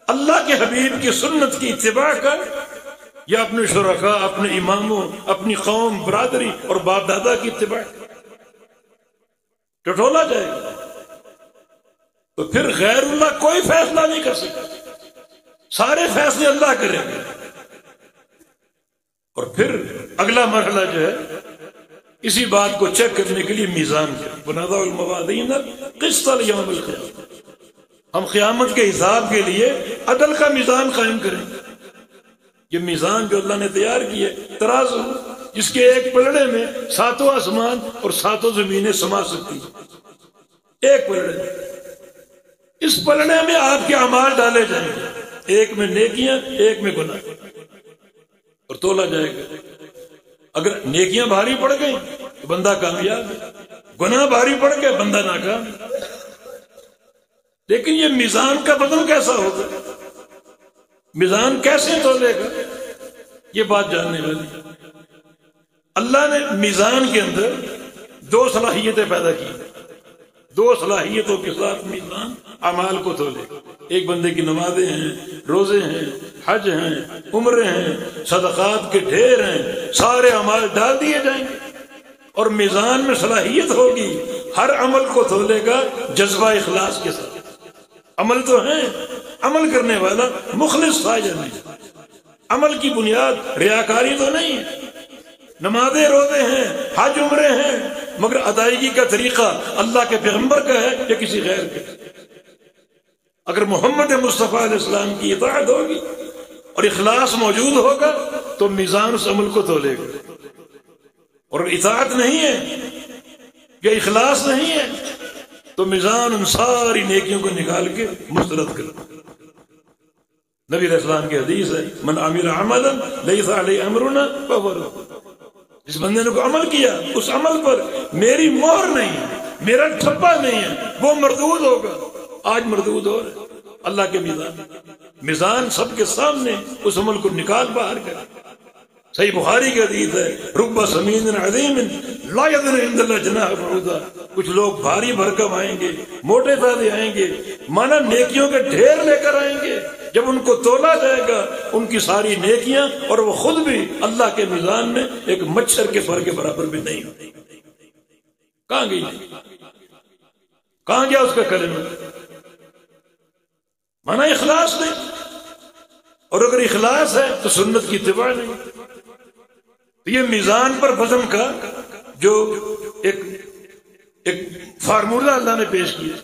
[SPEAKER 1] اللہ کے حبیب کی سنت کی اتباع کا، یا اپنے شرکاء، اپنے اماموں، اپنی قوم، برادری اور باپ دادا کی اتباع؟ ٹٹولا جائے گا تو پھر غیر اللہ کوئی فیصلہ نہیں کر سکتا، سارے فیصلے اللہ کریں گے۔ اور پھر اگلا مرحلہ جو ہے اسی بات کو چیک کرنے کے لیے میزان ہے، بنضع الموازین القسط لیوم القیامہ۔ ہم قیامت کے حساب کے لیے عدل کا میزان قائم کریں گے۔ یہ میزان جو اللہ نے تیار کی ہے، ترازو، جس کے ایک پلڑے میں 7 آسمان اور 7 زمینیں سما سکتی ہیں، ایک پلڑے میں۔ اس پلڑے میں آپ کے اعمال ڈالے جائیں گے، ایک میں نیکیاں، ایک میں گناہ، اور تولا جائے گا۔ اگر نیکیاں بھاری پڑ گئی تو بندہ کامیاب ہے، گناہ بھاری پڑ گئے بندہ ناکام۔ لیکن یہ میزان کا بدل کیسا ہوگا، میزان کیسے تولے گا، یہ بات جاننے والی۔ اللہ نے میزان کے اندر 2 صلاحیتیں پیدا کی، 2 صلاحیتوں کے ساتھ میزان اعمال کو تولے۔ ایک بندے کی نمازیں ہیں، روزے ہیں، حج ہیں، عمرے ہیں، صدقات کے ڈھیر ہیں، سارے اعمال ڈال دیے جائیں گے، اور میزان میں صلاحیت ہوگی، ہر عمل کو تولے گا جذبہ اخلاص کے ساتھ۔ عمل تو ہے، عمل کرنے والا مخلص فاجر نہیں، عمل کی بنیاد ریاکاری تو نہیں ہے۔ نمازیں، روزے ہیں، حج، عمرے ہیں، مگر ادائیگی کا طریقہ اللہ کے پیغمبر کا ہے یا کسی غیر کا؟ اگر محمد مصطفیٰ علیہ السلام کی اطاعت ہوگی اور اخلاص موجود ہوگا تو میزان اس عمل کو تولے گا، اور اطاعت نہیں ہے یا اخلاص نہیں ہے تو میزان ان ساری نیکیوں کو نکال کے مسترد کر۔ نبی علیہ السلام کی حدیث ہے، من عمل عملا لیس علیہ امرنا فہو رد۔ جس بندے نے کوئی عمل کیا، اس عمل پر میری مہر نہیں ہے، میرا ٹھپا نہیں ہے، وہ مردود ہوگا۔ آج مردود ہو رہا ہے اللہ کے میزان سب کے سامنے اس عمل کو نکال باہر کر۔ صحیح بخاری کی حدیث ہے، رب سمین عظیم لا یذر عند اللہ جناح بعوضہ۔ کچھ لوگ بھاری بھرکم آئیں گے، موٹے تازے آئیں گے، مانا نیکیوں کے ڈھیر لے کر آئیں گے، جب ان کو تولا جائے گا ان کی ساری نیکیاں اور وہ خود بھی اللہ کے میزان میں ایک مچھر کے پر کے برابر بھی نہیں ہوتی۔ کہاں گئی، کہاں گیا اس کا کلمہ؟ مانا اخلاص نہیں، اور اگر اخلاص ہے تو سنت کی اتباع نہیں۔ تو یہ میزان پر وزن کا جو ایک فارمولہ اللہ نے پیش کیا،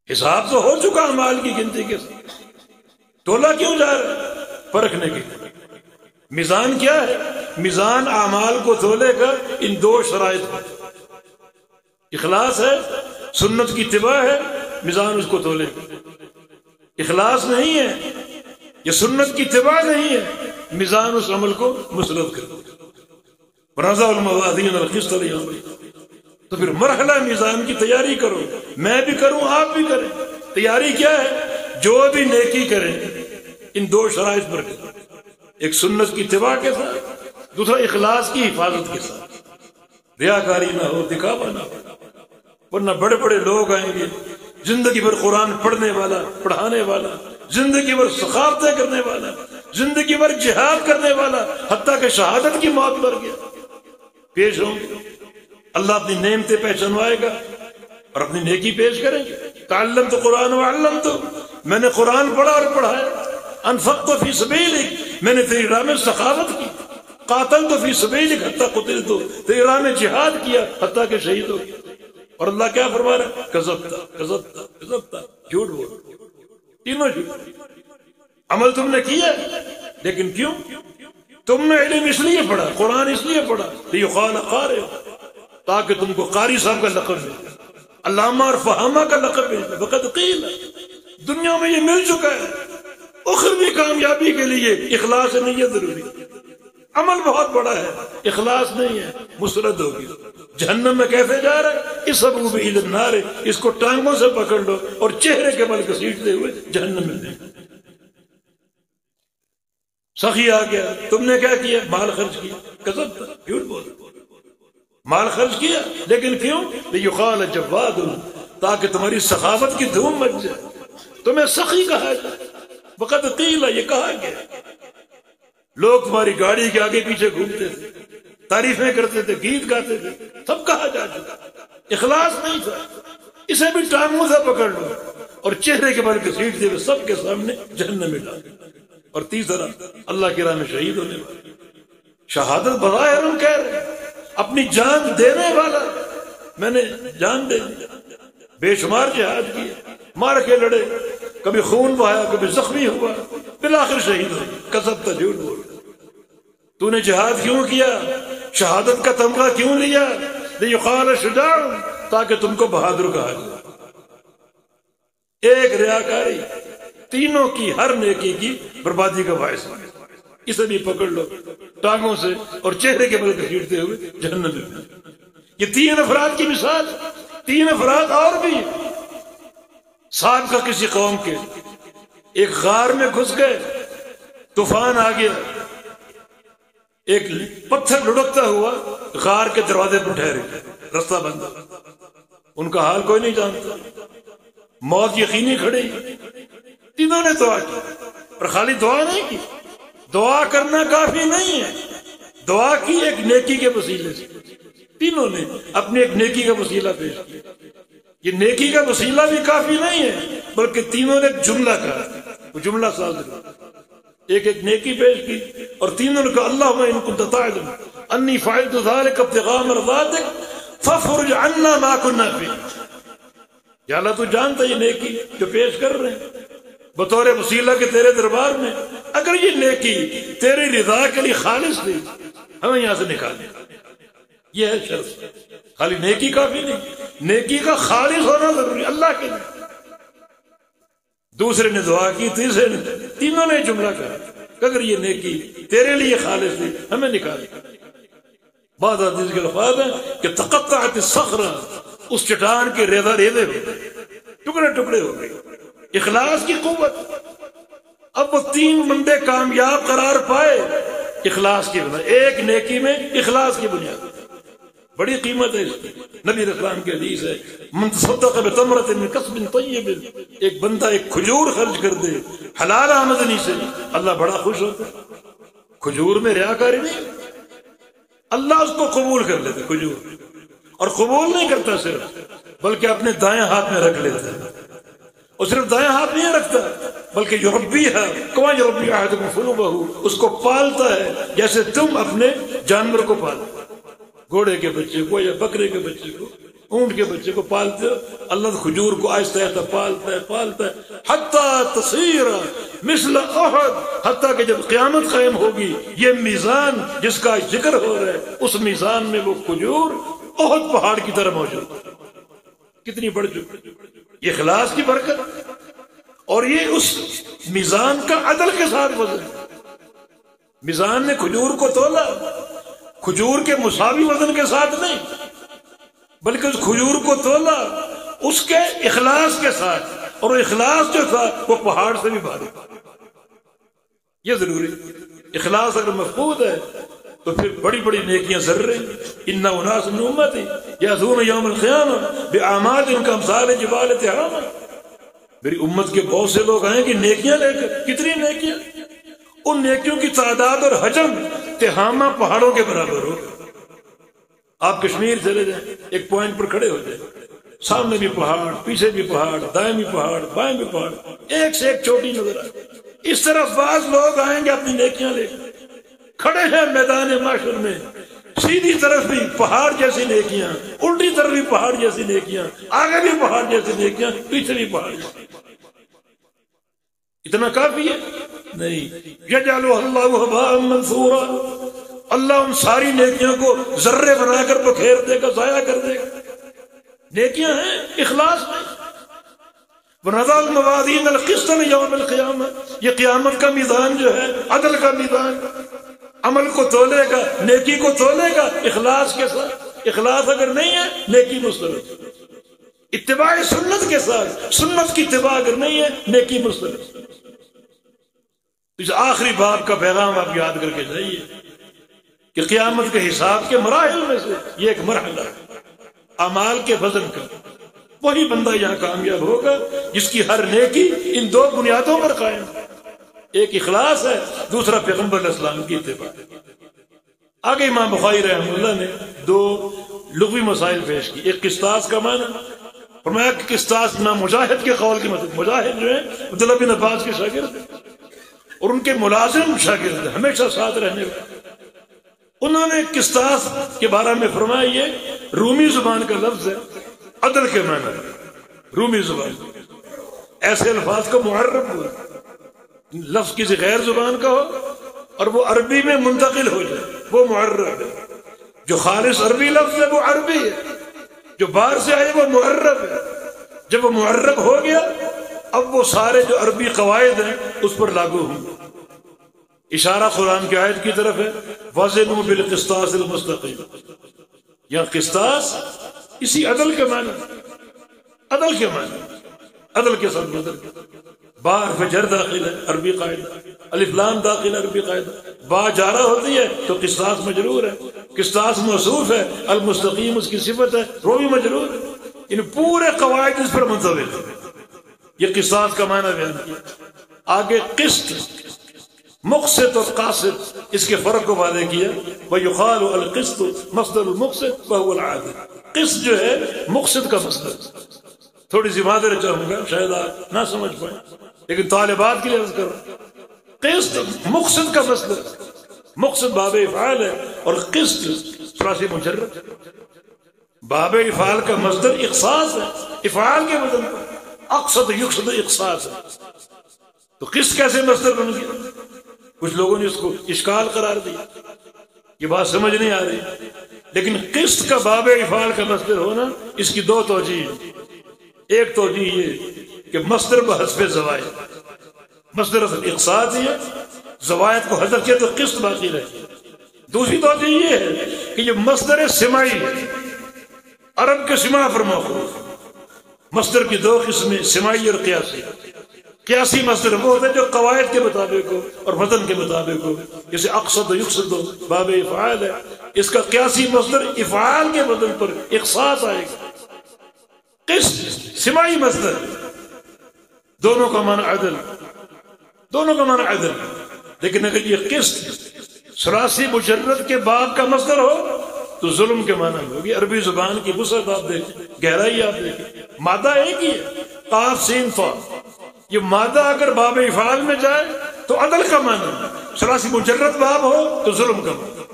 [SPEAKER 1] حساب تو ہو چکا اعمال کی گنتی کے ساتھ، تولا کیوں جا رہا ہے؟ پرکھنے کے لیے۔ میزان کیا ہے؟ میزان اعمال کو تولے گا ان 2 شرائط پر، اخلاص ہے، سنت کی اتباع ہے، میزان اس کو تولے گا۔ اخلاص نہیں ہے یا سنت کی اتباع نہیں ہے، میزان اس عمل کو مسلط کر دے۔ بنضع الموازین القسط لیوم القیامہ۔ تو پھر مرحلہ میزان کی تیاری کرو، میں بھی کروں آپ بھی کریں۔ تیاری کیا ہے؟ جو بھی نیکی کریں ان دو شرائط پر کریں، ایک سنت کی اتباع کے ساتھ، دوسرا اخلاص کی حفاظت کے ساتھ، ریاکاری نہ ہو، دکھاوا نہ ہو، ورنہ بڑے بڑے لوگ آئیں گے زندگی بھر قرآن پڑھنے والا، پڑھانے والا، زندگی بھر سخاوتیں کرنے والا، زندگی بھر جہاد کرنے والا، حتیٰ کہ شہادت کی موت مر گیا، پیش ہوں گے، اللہ اپنی نعمتیں پہچانوائے گا اور اپنی نیکی پیش کریں گے۔ تعلمت قرآن وعلمت، میں نے قرآن پڑھا اور پڑھایا، انفقت فی سبیلک، میں نے تیری راہ میں سخاوت کی، قاتلت فی سبیلک حتی قتلت، تیری راہ میں جہاد کیا حتیٰ کہ شہید ہو گیا۔ اور اللہ کیا فرما رہا ہے؟ کذبت کذبت کذبت، جھوٹ بول، تینوں جھوٹ۔ عمل تم نے کیا لیکن کیوں؟ تم نے علم اس لیے پڑھا، قرآن اس لیے پڑھا لیقال قارئ، تاکہ تم کو قاری صاحب کا لقب ملے، علامہ اور فہامہ کا لقب ملے۔ وقد قیل، دنیا میں یہ مل چکا ہے۔ اخروی کامیابی کے لیے اخلاص نیت ضروری، عمل بہت بڑا ہے، اخلاص نہیں ہے مسرد ہوگی۔ جہنم میں کیسے جا رہا ہے؟ اس ابو بھی النار، اس کو ٹانگوں سے پکڑ لو اور چہرے کے بل گھسیٹتے ہوئے جہنم میں دے۔ سخی آ گیا، تم نے کیا کیا؟ مال خرچ کیا، کذب، جھوٹ بول، مال خرچ کیا لیکن کیوں؟ لیقال جواد، تاکہ تمہاری سخاوت کی دھوم مچ جائے، تمہیں سخی کہا جائے۔ وقت قیل، یہ کہا گیا۔ لوگ تمہاری گاڑی کے آگے پیچھے گھومتے تھے، تعریفیں کرتے تھے، گیت گاتے تھے، سب کہا جا چکا، اخلاص نہیں تھا۔ اسے بھی ٹانگوں سے پکڑ لو اور چہرے کے بل گھسیٹتے ہوئے سب کے سامنے جہنم میں ڈال۔ اور تیسرا، اللہ کی راہ میں شہید ہونے والا، شہادت بظاہر ہم کہہ رہے ہیں، اپنی جان دینے والا، میں نے جان دے دی، بے شمار جہاد کیے، مار کے لڑے، کبھی خون بہایا، کبھی زخمی ہوا، بالآخر شہید ہو۔ کذبت، جھوٹ بول، تو نے جہاد کیوں کیا؟ شہادت کا تمغہ کیوں لیا؟ لیقال شجاع، تاکہ تم کو بہادر کہا جائے۔ ایک ریاکاری تینوں کی، ہر نیکی کی بربادی کا باعث ہے۔ اسے بھی پکڑ لو ٹانگوں سے اور چہرے کے بل گھسیٹتے ہوئے جہنم میں۔ یہ تین افراد کی مثال، تین افراد اور بھی سابقہ کسی قوم کے، ایک غار میں گھس گئے، طوفان آ گیا، ایک پتھر لڑکتا ہوا غار کے دروازے پر ٹھہرے، رستہ بند، ان کا حال کوئی نہیں جانتا، موت یقینی کھڑی۔ تینوں نے دعا کی، اور خالی دعا نہیں کی، دعا کرنا کافی نہیں ہے، دعا کی ایک نیکی کے وسیلے سے۔ تینوں نے اپنی ایک نیکی کا وسیلہ پیش کیا۔ یہ نیکی کا وسیلہ بھی کافی نہیں ہے، بلکہ تینوں نے ایک جملہ کہا، وہ جملہ ساز کر ایک ایک نیکی پیش کی، اور تینوں نے کہا اللہم ان کنت تعلم انی فعلت ذلک ابتغاء مرضاتک فافرج عنا ما كنا فیہ۔ یا اللہ تو جانتا یہ نیکی جو پیش کر رہے ہیں بطور وسیلہ کے تیرے دربار میں، اگر یہ نیکی تیری رضا کے لیے خالص تھی ہمیں یہاں سے نکال دے۔ یہ ہے شرط، خالی نیکی کافی نہیں، نیکی کا خالص ہونا ضروری اللہ کے لیے۔ دوسرے نے دعا کی، تیسرے نے، تینوں نے جملہ کہا کہ اگر یہ نیکی تیرے لیے خالص تھی ہمیں نکال دے۔ بعض حدیث کے الفاظ ہیں کہ تقطعت الصخرہ، اس چٹان کے ریزہ ریزے ہو گئے، ٹکڑے ٹکڑے ہو گئے۔ اخلاص کی قوت، اب وہ تین بندے کامیاب قرار پائے اخلاص کی بنا، ایک نیکی میں اخلاص کی بنیاد، بڑی قیمت ہے اس کی۔ نبی اسلام کی حدیث ہے من تصدق بتمرۃ من کسب طیب، ایک بندہ ایک کھجور خرچ کر دے حلال آمدنی سے، اللہ بڑا خوش ہوتا ہے۔ کھجور میں ریاکاری نہیں، اللہ اس کو قبول کر لیتا کھجور، اور قبول نہیں کرتا صرف، بلکہ اپنے دائیں ہاتھ میں رکھ لیتا ہے، اور صرف دائیں ہاتھ نہیں رکھتا بلکہ یربیھا کما یربی احدکم فلوبہ، اس کو پالتا ہے جیسے تم اپنے جانور کو پالتے، گھوڑے کے بچے کو یا بکرے کے بچے کو، اونٹ کے بچے کو پالتے ہو، اللہ کھجور کو آہستہ آہستہ پالتا ہے حتیٰ تصیر مثل احد، حتیٰ کہ جب قیامت قائم ہوگی یہ میزان جس کا ذکر ہو رہا ہے، اس میزان میں وہ کھجور احد پہاڑ کی طرح موجود، کتنی بڑھ چکی۔ یہ اخلاص کی برکت، اور یہ اس میزان کا عدل کے ساتھ وزن، میزان نے کھجور کو تولا، کھجور کے مساوی وزن کے ساتھ نہیں، بلکہ اس کھجور کو تولا اس کے اخلاص کے ساتھ، اور اخلاص جو تھا وہ پہاڑ سے بھی بھاری. یہ ضروری، اخلاص اگر مفقود ہے تو پھر بڑی بڑی نیکیاں ذر ہیں. ان اناس من امتی یاتون یوم القیامہ باعمال کامثال جبال تہامہ. میری امت کے بہت سے لوگ آئیں گے نیکیاں لے کر. کتنی نیکیاں؟ ان نیکیوں کی تعداد اور حجم تہامہ پہاڑوں کے برابر ہو. آپ کشمیر چلے جائیں، ایک پوائنٹ پر کھڑے ہو جائیں، سامنے بھی پہاڑ، پیچھے بھی پہاڑ، دائیں بھی پہاڑ، بائیں بھی پہاڑ، ایک سے ایک چوٹی نظر آئے. اس طرح بعض لوگ آئیں گے اپنی نیکیاں لے کر، کھڑے ہیں میدان محشر میں، سیدھی طرف بھی پہاڑ جیسی نیکیاں، الٹی طرف بھی پہاڑ جیسی نیکیاں، آگے بھی پہاڑ جیسی نیکیاں، پیچھے بھی پہاڑ جیسی. اتنا کافی ہے؟ نہیں. یجعلہ اللہ ھباء منثورا، اللہ ان ساری نیکیوں کو ذرے بنا کر بکھیر دے گا، ضائع کر دے گا. نیکیاں ہیں، اخلاص میں. وَنَضَعُ الْمَوَازِينَ الْقِسْطَ لِيَوْمِ الْقِيَامَةِ، یہ قیامت کا میزان جو ہے، عدل کا میزان، عمل کو تولے گا، نیکی کو تولے گا اخلاص کے ساتھ. اخلاص اگر نہیں ہے نیکی مسترد. اتباع سنت کے ساتھ، سنت کی اتباع اگر نہیں ہے نیکی مسترد. اس آخری باب کا پیغام آپ یاد کر کے جائیے کہ قیامت کے حساب کے مراحل میں سے یہ ایک مرحلہ ہے اعمال کے وزن کا. وہی بندہ یہاں کامیاب ہوگا جس کی ہر نیکی ان دو بنیادوں پر قائم ہے. ایک اخلاص ہے، دوسرا پیغمبر علیہ السلام کی اتباع. آگے امام بخاری رحمہ اللہ نے دو لغوی مسائل پیش کی. ایک قسطاس کا معنی، فرمایا کہ قسطاس امام مجاہد کے قول کی مطلب، مجاہد جو ہے عبداللہ بن عباس کے شاگرد اور ان کے ملازم شاگرد ہمیشہ ساتھ رہنے والے. انہوں نے قسطاس کے بارے میں فرمایا یہ رومی زبان کا لفظ ہے، عدل کے معنی. رومی زبان ایسے الفاظ کو معرب ہو، لفظ کسی غیر زبان کا ہو اور وہ عربی میں منتقل ہو جائے، وہ معرب ہے. جو خالص عربی لفظ ہے وہ عربی ہے، جو باہر سے آئے وہ معرب ہے. جب وہ معرب ہو گیا اب وہ سارے جو عربی قواعد ہیں اس پر لاگو ہوں. اشارہ قرآن کی آیت کی طرف ہے، وزنوا بالقسطاس المستقیم. یا قسطاس اسی عدل کے معنی، عدل کے معنی، عدل کے ساتھ بدل. با حرف جر داخل ہے عربی قاعدہ، الف لام داخل ہے عربی قاعدہ. با جارہ ہوتی ہے تو قسطاس مجرور ہے، قسطاس موصوف ہے، المستقیم اس کی صفت ہے، وہ بھی مجرور ہے. ان پورے قواعد اس پر منطبق ہے. یہ قسطاس کا معنی بیان کیا. آگے قسط، مقسط اور قاسط، اس کے فرق کو واضح کیا. وَيُقَالُ الْقِسْطُ مصدر المقسط وَهُوَ الْعَادِلُ. قسط جو ہے مقسط کا مصدر. تھوڑی سی معذرت چاہوں گا، شاید آپ نہ سمجھ پائیں لیکن طالبات کے لیے عرض کرو. قسط مقسط کا مصدر، مقسط باب افعال ہے اور قسط ثلاثی مجرد. باب افعال کا مصدر اقصاص ہے، افعال کے وزن پر اقصد یقصد اقصاص ہے. تو قسط کیسے مصدر بن گیا؟ کچھ لوگوں نے اس کو اشکال قرار دیا، یہ بات سمجھ نہیں آ رہی. لیکن قسط کا باب افعال کا مصدر ہونا اس کی دو توجیہ. ایک توجیہ یہ کہ مصدر بحذف زوائد، مصدر اصل اقصاد ہی ہے، زوائد کو حذف کیا تو قسط باقی رہے. دوسری توجیہ یہ ہے کہ یہ مصدر سماعی ہے، عرب کے سماع پر موقوف. مصدر کی دو قسمیں، سماعی اور قیاسی. قیاسی مصدر وہ ہوتا ہے جو قواعد کے مطابق ہو اور وزن کے مطابق ہو، جیسے اقصد و یقصد باب افعال ہے، اس کا قیاسی مصدر افعال کے وزن پر اقصاص آئے گا. قسط سماعی مصدر، دونوں کا معنی عدل، دونوں کا معنی عدل. لیکن اگر یہ قسط ثلاثی مجرد کے باب کا مصدر ہو تو ظلم کے معنی ہوگی. عربی زبان کی وسعت آپ دیکھیں، گہرائی آپ دیکھیں، مادہ ایک ہی ہے، قاف سین فا. یہ مادہ اگر باب افعال میں جائے تو عدل کا معنی، ثلاثی مجرد باب ہو تو ظلم کا معنی.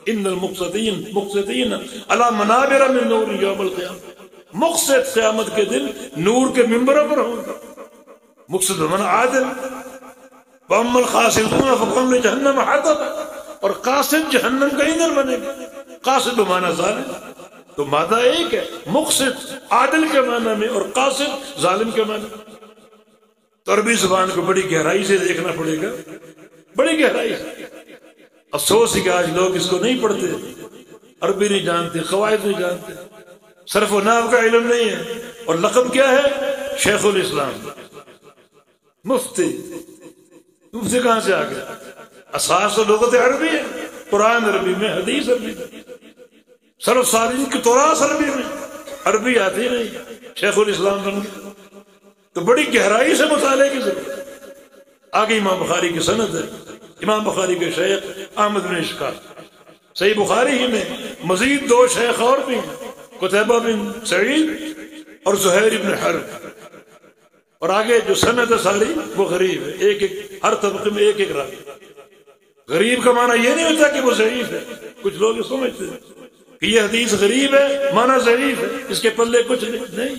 [SPEAKER 1] ان المقسطین مقسطین علی منابر من نور یوم القیامہ. مقسط قیامت کے دن نور کے ممبروں پر ہوں گے. مقسط بمعنی عادل. واما القاسطون فقم لجہنم حطب، اور قاسط جہنم کا ایندھن بنے گا. قاسط بمعنی ظالم. تو مادہ ایک ہے، مقسط عادل کے معنی میں اور قاسط ظالم کے معنی. تو عربی زبان کو بڑی گہرائی سے دیکھنا پڑے گا، بڑی گہرائی سے. افسوس ہے کہ آج لوگ اس کو نہیں پڑھتے، عربی نہیں جانتے، قواعد نہیں جانتے، صرف و نحو کا علم نہیں ہے، اور لقب کیا ہے؟ شیخ الاسلام، مفتی۔ مفتی کہاں سے آ گیا؟ اساس و لغت عربی ہے، قرآن عربی میں، حدیث عربی میں، صرف سالین کی تراث عربی میں، عربی آتی نہیں، شیخ الاسلام بن گیا۔ تو بڑی گہرائی سے مطالعے کی ضرورت۔ آگے امام بخاری کی سند ہے، امام بخاری کے شیخ احمد بن اشکال۔ صحیح بخاری ہی میں مزید 2 شیخ اور بھی ہیں، قتیبہ بن سعید اور زہیر بن حرب۔ اور آگے جو سند ہے ساری وہ غریب ہے، ایک ہر طبقے میں ایک راوی۔ غریب کا معنی یہ نہیں ہوتا کہ وہ ضعیف ہے، کچھ لوگ یہ سمجھتے ہیں کہ یہ حدیث غریب ہے معنی ضعیف ہے، اس کے پلے کچھ نہیں۔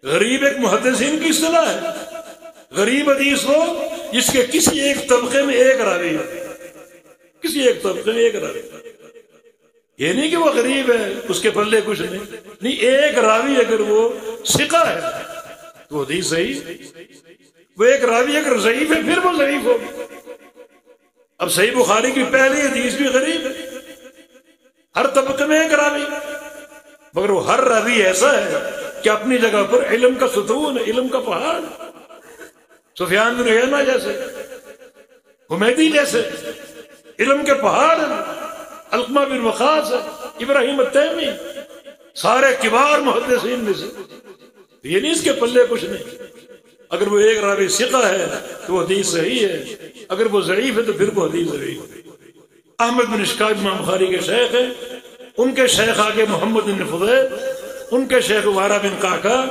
[SPEAKER 1] غریب ایک محدثین کی اصطلاح ہے۔ غریب حدیث ہو جس کے کسی ایک طبقے میں ایک راوی ہے، کسی ایک طبقے میں ایک راوی۔ یہ نہیں کہ وہ غریب ہے اس کے پلے کچھ نہیں، ایک راوی اگر وہ ثقہ ہے تو حدیث صحیح۔ وہ ایک راوی اگر ضعیف ہے پھر وہ ضعیف ہوگی۔ اب صحیح بخاری کی پہلی حدیث بھی غریب ہے، ہر طبقے میں ایک راوی، مگر وہ ہر راوی ایسا ہے کہ اپنی جگہ پر علم کا ستون ہے، علم کا پہاڑ۔ سفیان بن عیینہ جیسے، حمیدی جیسے علم کے پہاڑ ہیں، علقمہ بن وقاص ہے، ابراہیم التیمی، سارے کبار محدثین میں سے۔ یہ نہیں اس کے پلے کچھ نہیں۔ اگر وہ ایک راوی ثقہ ہے تو وہ حدیث صحیح ہے، اگر وہ ضعیف ہے تو پھر وہ حدیث ضعیف ہے۔ احمد بن اشکال امام بخاری کے شیخ ہیں، ان کے شیخ آگے محمد بن فضیل، ان کے شیخ وارا بن قعقاع،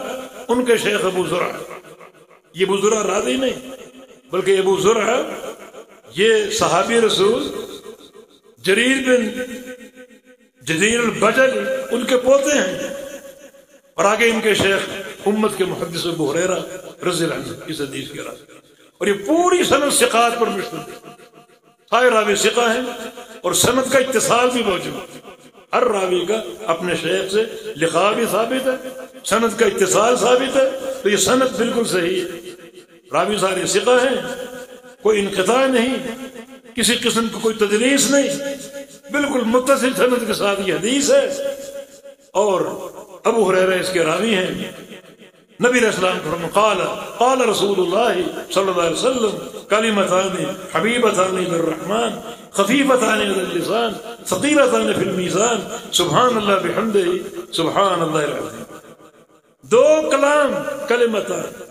[SPEAKER 1] ان کے شیخ ابو زرع۔ یہ ابو زرع راوی نہیں بلکہ ابو زرع یہ صحابی رسول جریر بن جزیر البجل ان کے پوتے ہیں، اور آگے ان کے شیخ امت کے محدث ابو ہریرہ رضی اللہ عنہ اس حدیث کے راوی۔ اور یہ پوری سند ثقات پر مشتمل ہے، سارے راوی ثقہ ہیں اور سند کا اتصال بھی موجود ہے۔ ہر راوی کا اپنے شیخ سے لقاء بھی ثابت ہے، سند کا اتصال ثابت ہے، تو یہ سند بالکل صحیح ہے۔ راوی سارے ثقہ ہیں، کوئی انقطاع نہیں، کسی قسم کی کوئی تدلیس نہیں، بالکل متصل سند کے ساتھ یہ حدیث ہے۔ اور ابو ہریرہ اس کے راوی ہیں۔ نبی علیہ السلام فرمایا قال قال رسول اللہ صلی اللہ علیہ وسلم کلمتان حبیبتان للرحمن خفیفتان علی اللسان ثقیلتان فی المیزان سبحان اللہ بحمدہ سبحان اللہ العظیم۔ 2 کلام کلمتان،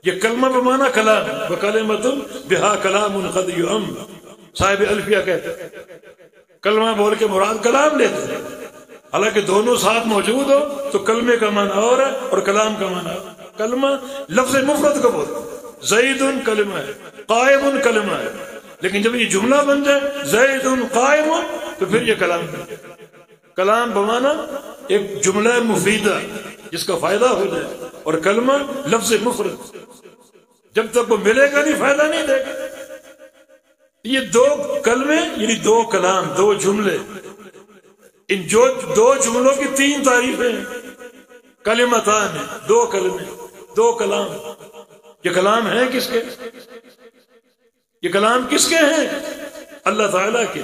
[SPEAKER 1] یہ کلمہ بمعنی کلام، وکلمۃ بہا کلام قد یؤم۔ صاحب الفیہ کہتے ہیں کلمہ بول کے مراد کلام لیتے ہیں، حالانکہ دونوں ساتھ موجود ہو تو کلمے کا معنی اور ہے اور کلام کا معنی اور۔ کلمہ لفظ مفرد کو بولتے، زید کلمہ ہے، قائم کلمہ ہے، لیکن جب یہ جملہ بن جائے زید قائم تو پھر یہ کلام ہے۔ کلام بمعنی ایک جملہ مفیدہ جس کا فائدہ ہو جائے، اور کلمہ لفظ مفرد جب تک وہ ملے گا نہیں فائدہ نہیں دے گا۔ یہ 2 کلمے یعنی 2 کلام، 2 جملے، ان جو 2 جملوں کی 3 تعریفیں ہیں۔ کلمتان، 2 کلمے، 2 کلام۔ یہ کلام ہیں کس کے؟ یہ کلام کس کے ہیں؟ اللہ تعالیٰ کے۔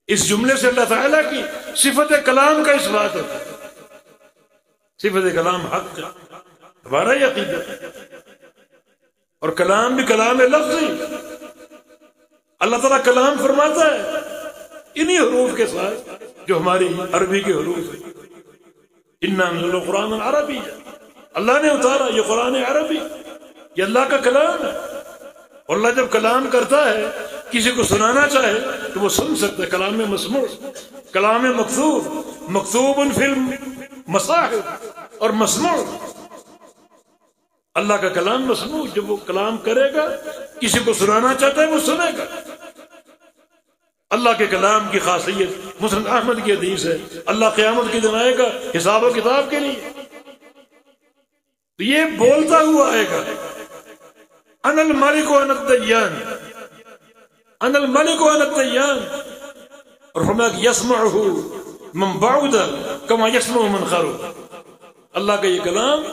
[SPEAKER 1] اس جملے سے اللہ تعالیٰ کی صفت کلام کا اس بات ہے، صفت کلام حق ہے، ہمارا یہ عقیدہ ہے۔ اور کلام بھی کلام لفظی، اللہ تعالیٰ کلام فرماتا ہے انہی حروف کے ساتھ جو ہماری عربی کے حروف ہیں۔ اِنَّا أَنزَلْنَا الْقُرْآنَ عَرَبِيًّا، اللہ نے اتارا یہ قرآن عربی، یہ اللہ کا کلام ہے۔ اور اللہ جب کلام کرتا ہے کسی کو سنانا چاہے تو وہ سن سکتا ہے۔ کلام مسموع، کلام مکتوب، مکتوب فی المصاحف، اور مسموع۔ اللہ کا کلام مسموع، جب وہ کلام کرے گا کسی کو سنانا چاہتا ہے وہ سنے گا۔ اللہ کے کلام کی خاصیت مسند احمد کی حدیث ہے، اللہ قیامت کے دن آئے گا حساب و کتاب کے لیے، تو یہ بولتا ہوا آئے گا، انا الملک وانا الدیان، انا الملک وانا الدیان۔ اور فرمایا یسمعہ من بعد کما یسمع من قرب۔ اللہ کا یہ کلام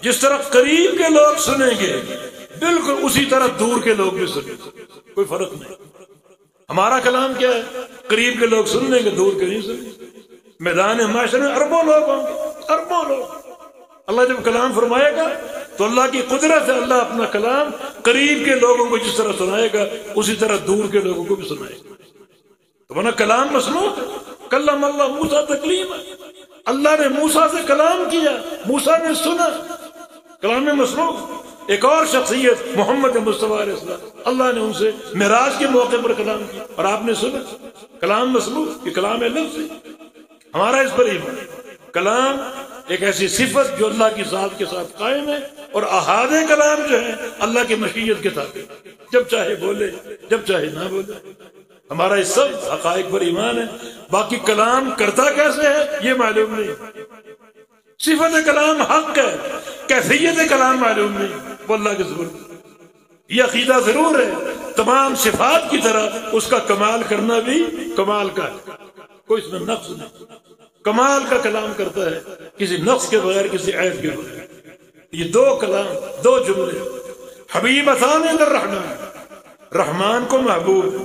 [SPEAKER 1] جس طرح قریب کے لوگ سنیں گے بالکل اسی طرح دور کے لوگ بھی سنیں گے، کوئی فرق نہیں۔ ہمارا کلام کیا ہے؟ قریب کے لوگ سن لیں گے، دور کے نہیں سنیں گے۔ میدان معاشرے میں اربوں لوگ ہوں گے، اربوں لوگ۔ اللہ جب کلام فرمائے گا تو اللہ کی قدرت ہے، اللہ اپنا کلام قریب کے لوگوں کو جس طرح سنائے گا اسی طرح دور کے لوگوں کو بھی سنائے گا۔ تو ورنہ کلام مسموع ہے، کلم اللہ موسیٰ تکلیما، اللہ نے موسیٰ سے کلام کیا، موسیٰ نے سنا، کلام مسموع۔ ایک اور شخصیت محمد مصطفیٰ علیہ السلام، اللہ نے ان سے معراج کے موقع پر کلام کیا اور آپ نے سنا، کلام مسموع، یہ کلام ہے لفظ ہے۔ ہمارا اس پر ایمان، کلام ایک ایسی صفت جو اللہ کی ذات کے ساتھ قائم ہے، اور احاد کلام جو ہے اللہ کی مشیت کے تابع، جب چاہے بولے جب چاہے نہ بولے۔ ہمارا اس سب حقائق پر ایمان ہے، باقی کلام کرتا کیسے ہے یہ معلوم نہیں، صفت کلام حق ہے، کیفیت کلام معلوم نہیں، وہ اللہ کے ضرورت۔ یہ عقیدہ ضرور ہے تمام صفات کی طرح اس کا کمال کرنا بھی کمال کا ہے، کوئی اس میں نقص نہیں، کمال کا کلام کرتا ہے کسی نقص کے بغیر، کسی عیب کے بغیر۔ یہ دو کلام، دو جملے، حبیبتان الرحمن، رحمان کو محبوب،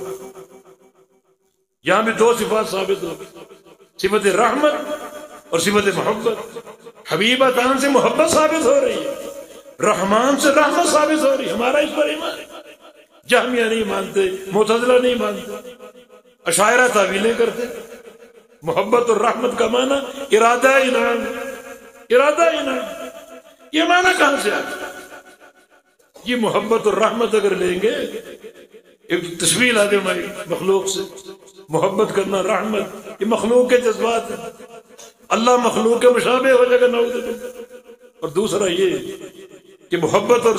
[SPEAKER 1] یہاں بھی دو صفات ثابت ہو، صفت رحمت اور صفت محبت۔ حبیبتان سے محبت ثابت ہو رہی ہے، رحمان سے رحمت ثابت ہو رہی ہے، ہمارا اس پر ایمان ہے۔ جہمیہ نہیں مانتے، معتزلہ نہیں مانتے، اشاعرہ تعویلیں کرتے۔ محبت اور رحمت کا معنی ارادہ انعام، ارادہ انعام، یہ معنی کہاں سے آتا؟ یہ محبت اور رحمت اگر لیں گے، ایک تشبیہ لا دیں ہماری مخلوق سے، محبت کرنا، رحمت، یہ مخلوق کے جذبات ہیں، اللہ مخلوق کے مشابہ ہو جائے گا نعوذ باللہ۔ اور دوسرا یہ کہ محبت اور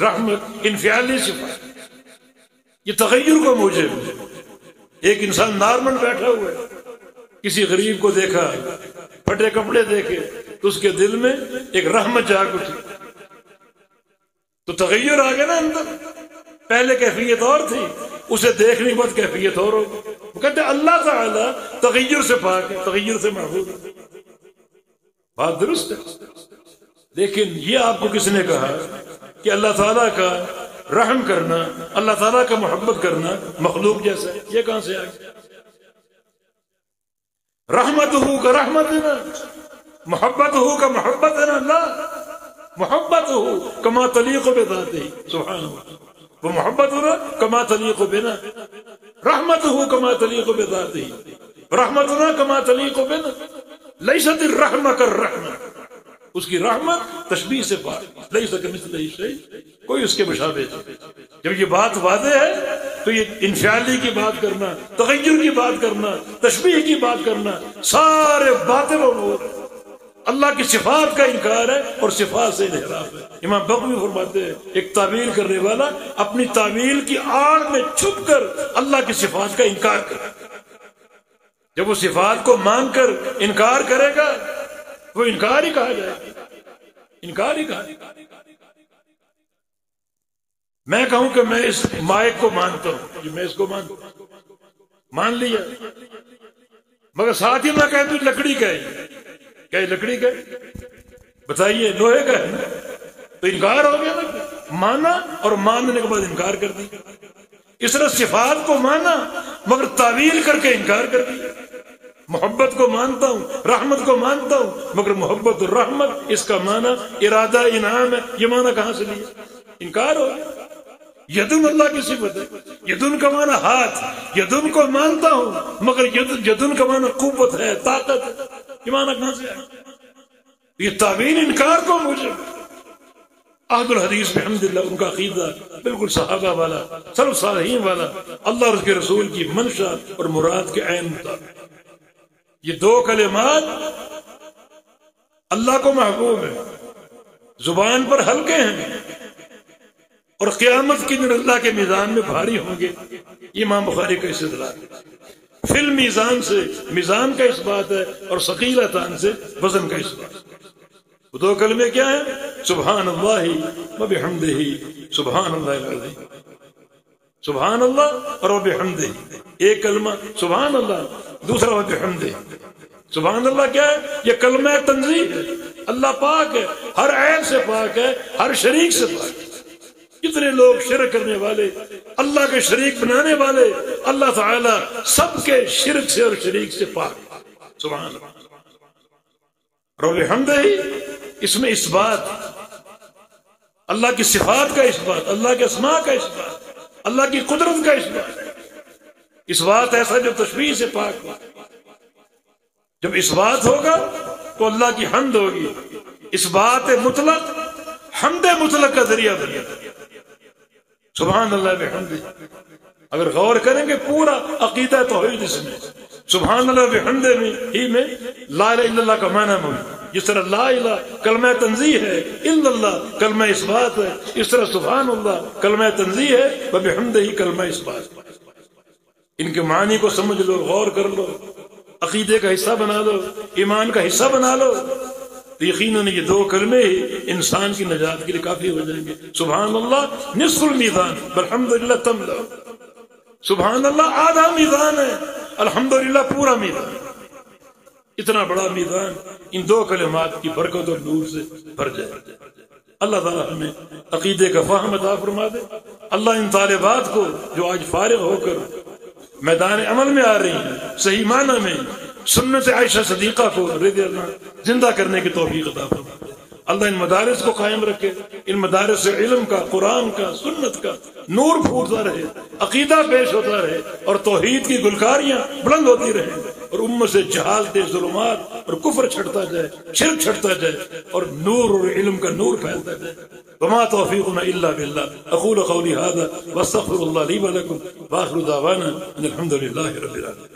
[SPEAKER 1] رحمت انفعالی صفات، یہ تغیر کو موجب ہے۔ ایک انسان نارمل بیٹھا ہوا ہے، کسی غریب کو دیکھا، پھٹے کپڑے دیکھے تو اس کے دل میں ایک رحمت جاگ اٹھی، تو تغیر آ گیا نا اندر۔ پہلے کیفیت اور تھی، اسے دیکھنے کے بعد کیفیت اور ہو گئی۔ وہ کہتے ہیں اللہ تعالیٰ تغیر سے پاک ہے، تغیر سے محفوظ ہے، بات درست ہے۔ لیکن یہ آپ کو کس نے کہا کہ اللہ تعالیٰ کا رحم کرنا، اللہ تعالیٰ کا محبت کرنا مخلوق جیسا ہے؟ یہ کہاں سے آ گیا؟ رحمت ہو کا رحمت ہے نا، محبت ہو کا محبت ہے نا، اللہ محبت ہو کما تلیق بذاتہ، سبحان اللہ، وہ محبت ہو نا کما تلیق بنا، رحمت ہو کما تلیق بذاتہ، رحمت ہو نا کما تلیق بنا، لیست الرحمہ کالرحمہ، اس کی رحمت تشبیہ سے پاک، لیس کمثلہ شیء، کوئی اس کے مشابہ نہیں۔ جب یہ بات واضح ہے تو یہ انفعالی کی بات کرنا، تغیر کی بات کرنا، تشبیہ کی بات کرنا سارے باطل امور، اللہ کی صفات کا انکار ہے اور صفات سے انحراف ہے۔ امام بغوی فرماتے ہیں ایک تعویل کرنے والا اپنی تعویل کی آڑ میں چھپ کر اللہ کی صفات کا انکار کرے، جب وہ صفات کو مان کر انکار کرے گا وہ انکار ہی کہا جائے گا، انکار ہی کہا جائے گا۔ میں کہوں کہ میں اس مائک کو مانتا ہوں، جی میں اس کو مانتا ہوں، مان لیا، مگر ساتھ ہی میں کہتا ہوں لکڑی کا ہے، کیا یہ لکڑی کا ہے؟ بتائیے، لوہے کا ہے نا، تو انکار ہو گیا نا، مانا اور ماننے کے بعد انکار کر دیا۔ اس طرح صفات کو مانا مگر تعویل کر کے انکار کر دیا۔ محبت کو مانتا ہوں، رحمت کو مانتا ہوں، مگر محبت اور رحمت اس کا معنی ارادہ انعام ہے، یہ معنی کہاں سے لیا؟ انکار ہو گیا۔ یدن اللہ کی صفت ہے، یدن کا معنی ہاتھ، یدن کو مانتا ہوں مگر یدن کا معنی قوت ہے، طاقت ہے، یہ معنی کہاں سے آیا؟ یہ تعویل انکار کو مجھے اہل الحدیث بحمدللہ ان کا عقیدہ بالکل صحابہ والا، سلف صالحین والا، اللہ اور اس کے رسول کی منشا اور مراد کے عین مطابق۔ یہ دو کلمات اللہ کو محبوب ہے، زبان پر ہلکے ہیں اور قیامت کے دن اللہ کے میزان میں بھاری ہوں گے، یہ امام بخاری کا استدلال ہے۔ فی المیزان سے میزان کا اس بات ہے اور ثقیلتان سے وزن کا اس بات ہے۔ وہ دو کلمے کیا ہیں؟ سبحان اللہ و بحمدہ، سبحان اللہ العظیم، سبحان اللہ اور و بحمدہ، ایک کلمہ سبحان اللہ، دوسرا و بحمدہ۔ سبحان اللہ کیا ہے؟ یہ کلمہ تنزیہ ہے، اللہ پاک ہے، ہر عیب سے پاک ہے، ہر شریک سے پاک ہے۔ کتنے لوگ شرک کرنے والے، اللہ کے شریک بنانے والے، اللہ تعالیٰ سب کے شرک سے اور شریک سے پاک ہے، سبحان اللہ۔ رب حمد ہی اس میں اس بات، اللہ کی صفات کا اس بات، اللہ کے اسماء کا اس بات، اللہ کی قدرت کا اس بات، اس بات ایسا جو تشبیہ سے پاک ہو. جب اس بات ہوگا تو اللہ کی حمد ہوگی. اس بات مطلق حمد مطلق کا ذریعہ بنے. سبحان اللہ بحمدہ. اگر غور کریں گے پورا عقیدہ توحید اس میں سبحان اللہ بحمدہ میں لا الہ الا اللہ کا معنی موجود. جس طرح لا الہ کلمہ تنزیہ ہے، الا اللہ کلمہ اثبات ہے، اس طرح سبحان اللہ کلمہ تنزیہ ہے، وبحمدہ کلمہ اثبات. ان کے معنی کو سمجھ لو، غور کر لو، عقیدے کا حصہ بنا لو، ایمان کا حصہ بنا لو، تو یقیناً یہ دو کلمے ہی انسان کی نجات کے لیے کافی ہو جائیں گے. سبحان اللہ نصف المیزان والحمدللہ تملا. سبحان اللہ آدھا میزان ہے، الحمدللہ پورا میزان. اتنا بڑا میزان ان دو کلمات کی برکت اور نور سے بھر جائے. اللہ تعالیٰ ہمیں عقیدے کا فہم عطا فرما دے. اللہ ان طالبات کو جو آج فارغ ہو کر میدان عمل میں آ رہی ہیں، صحیح معنی میں سنت عائشہ صدیقہ کو رضی اللہ زندہ کرنے کی توفیق عطا فرمائے. اللہ ان مدارس کو قائم رکھے، ان مدارس سے علم کا، قرآن کا، سنت کا نور پھوٹتا رہے، عقیدہ پیش ہوتا رہے، اور توحید کی گلکاریاں بلند ہوتی رہیں، اور امت سے جہالت، ظلمات اور کفر چھٹتا جائے، شرک چھٹتا جائے، اور نور اور علم کا نور پھیلتا جائے. وما توفیقنا الا باللہ. اقول قولی ھذا واستغفر اللہ لی ولکم واخر دعوانا ان الحمد للہ رب العالمین.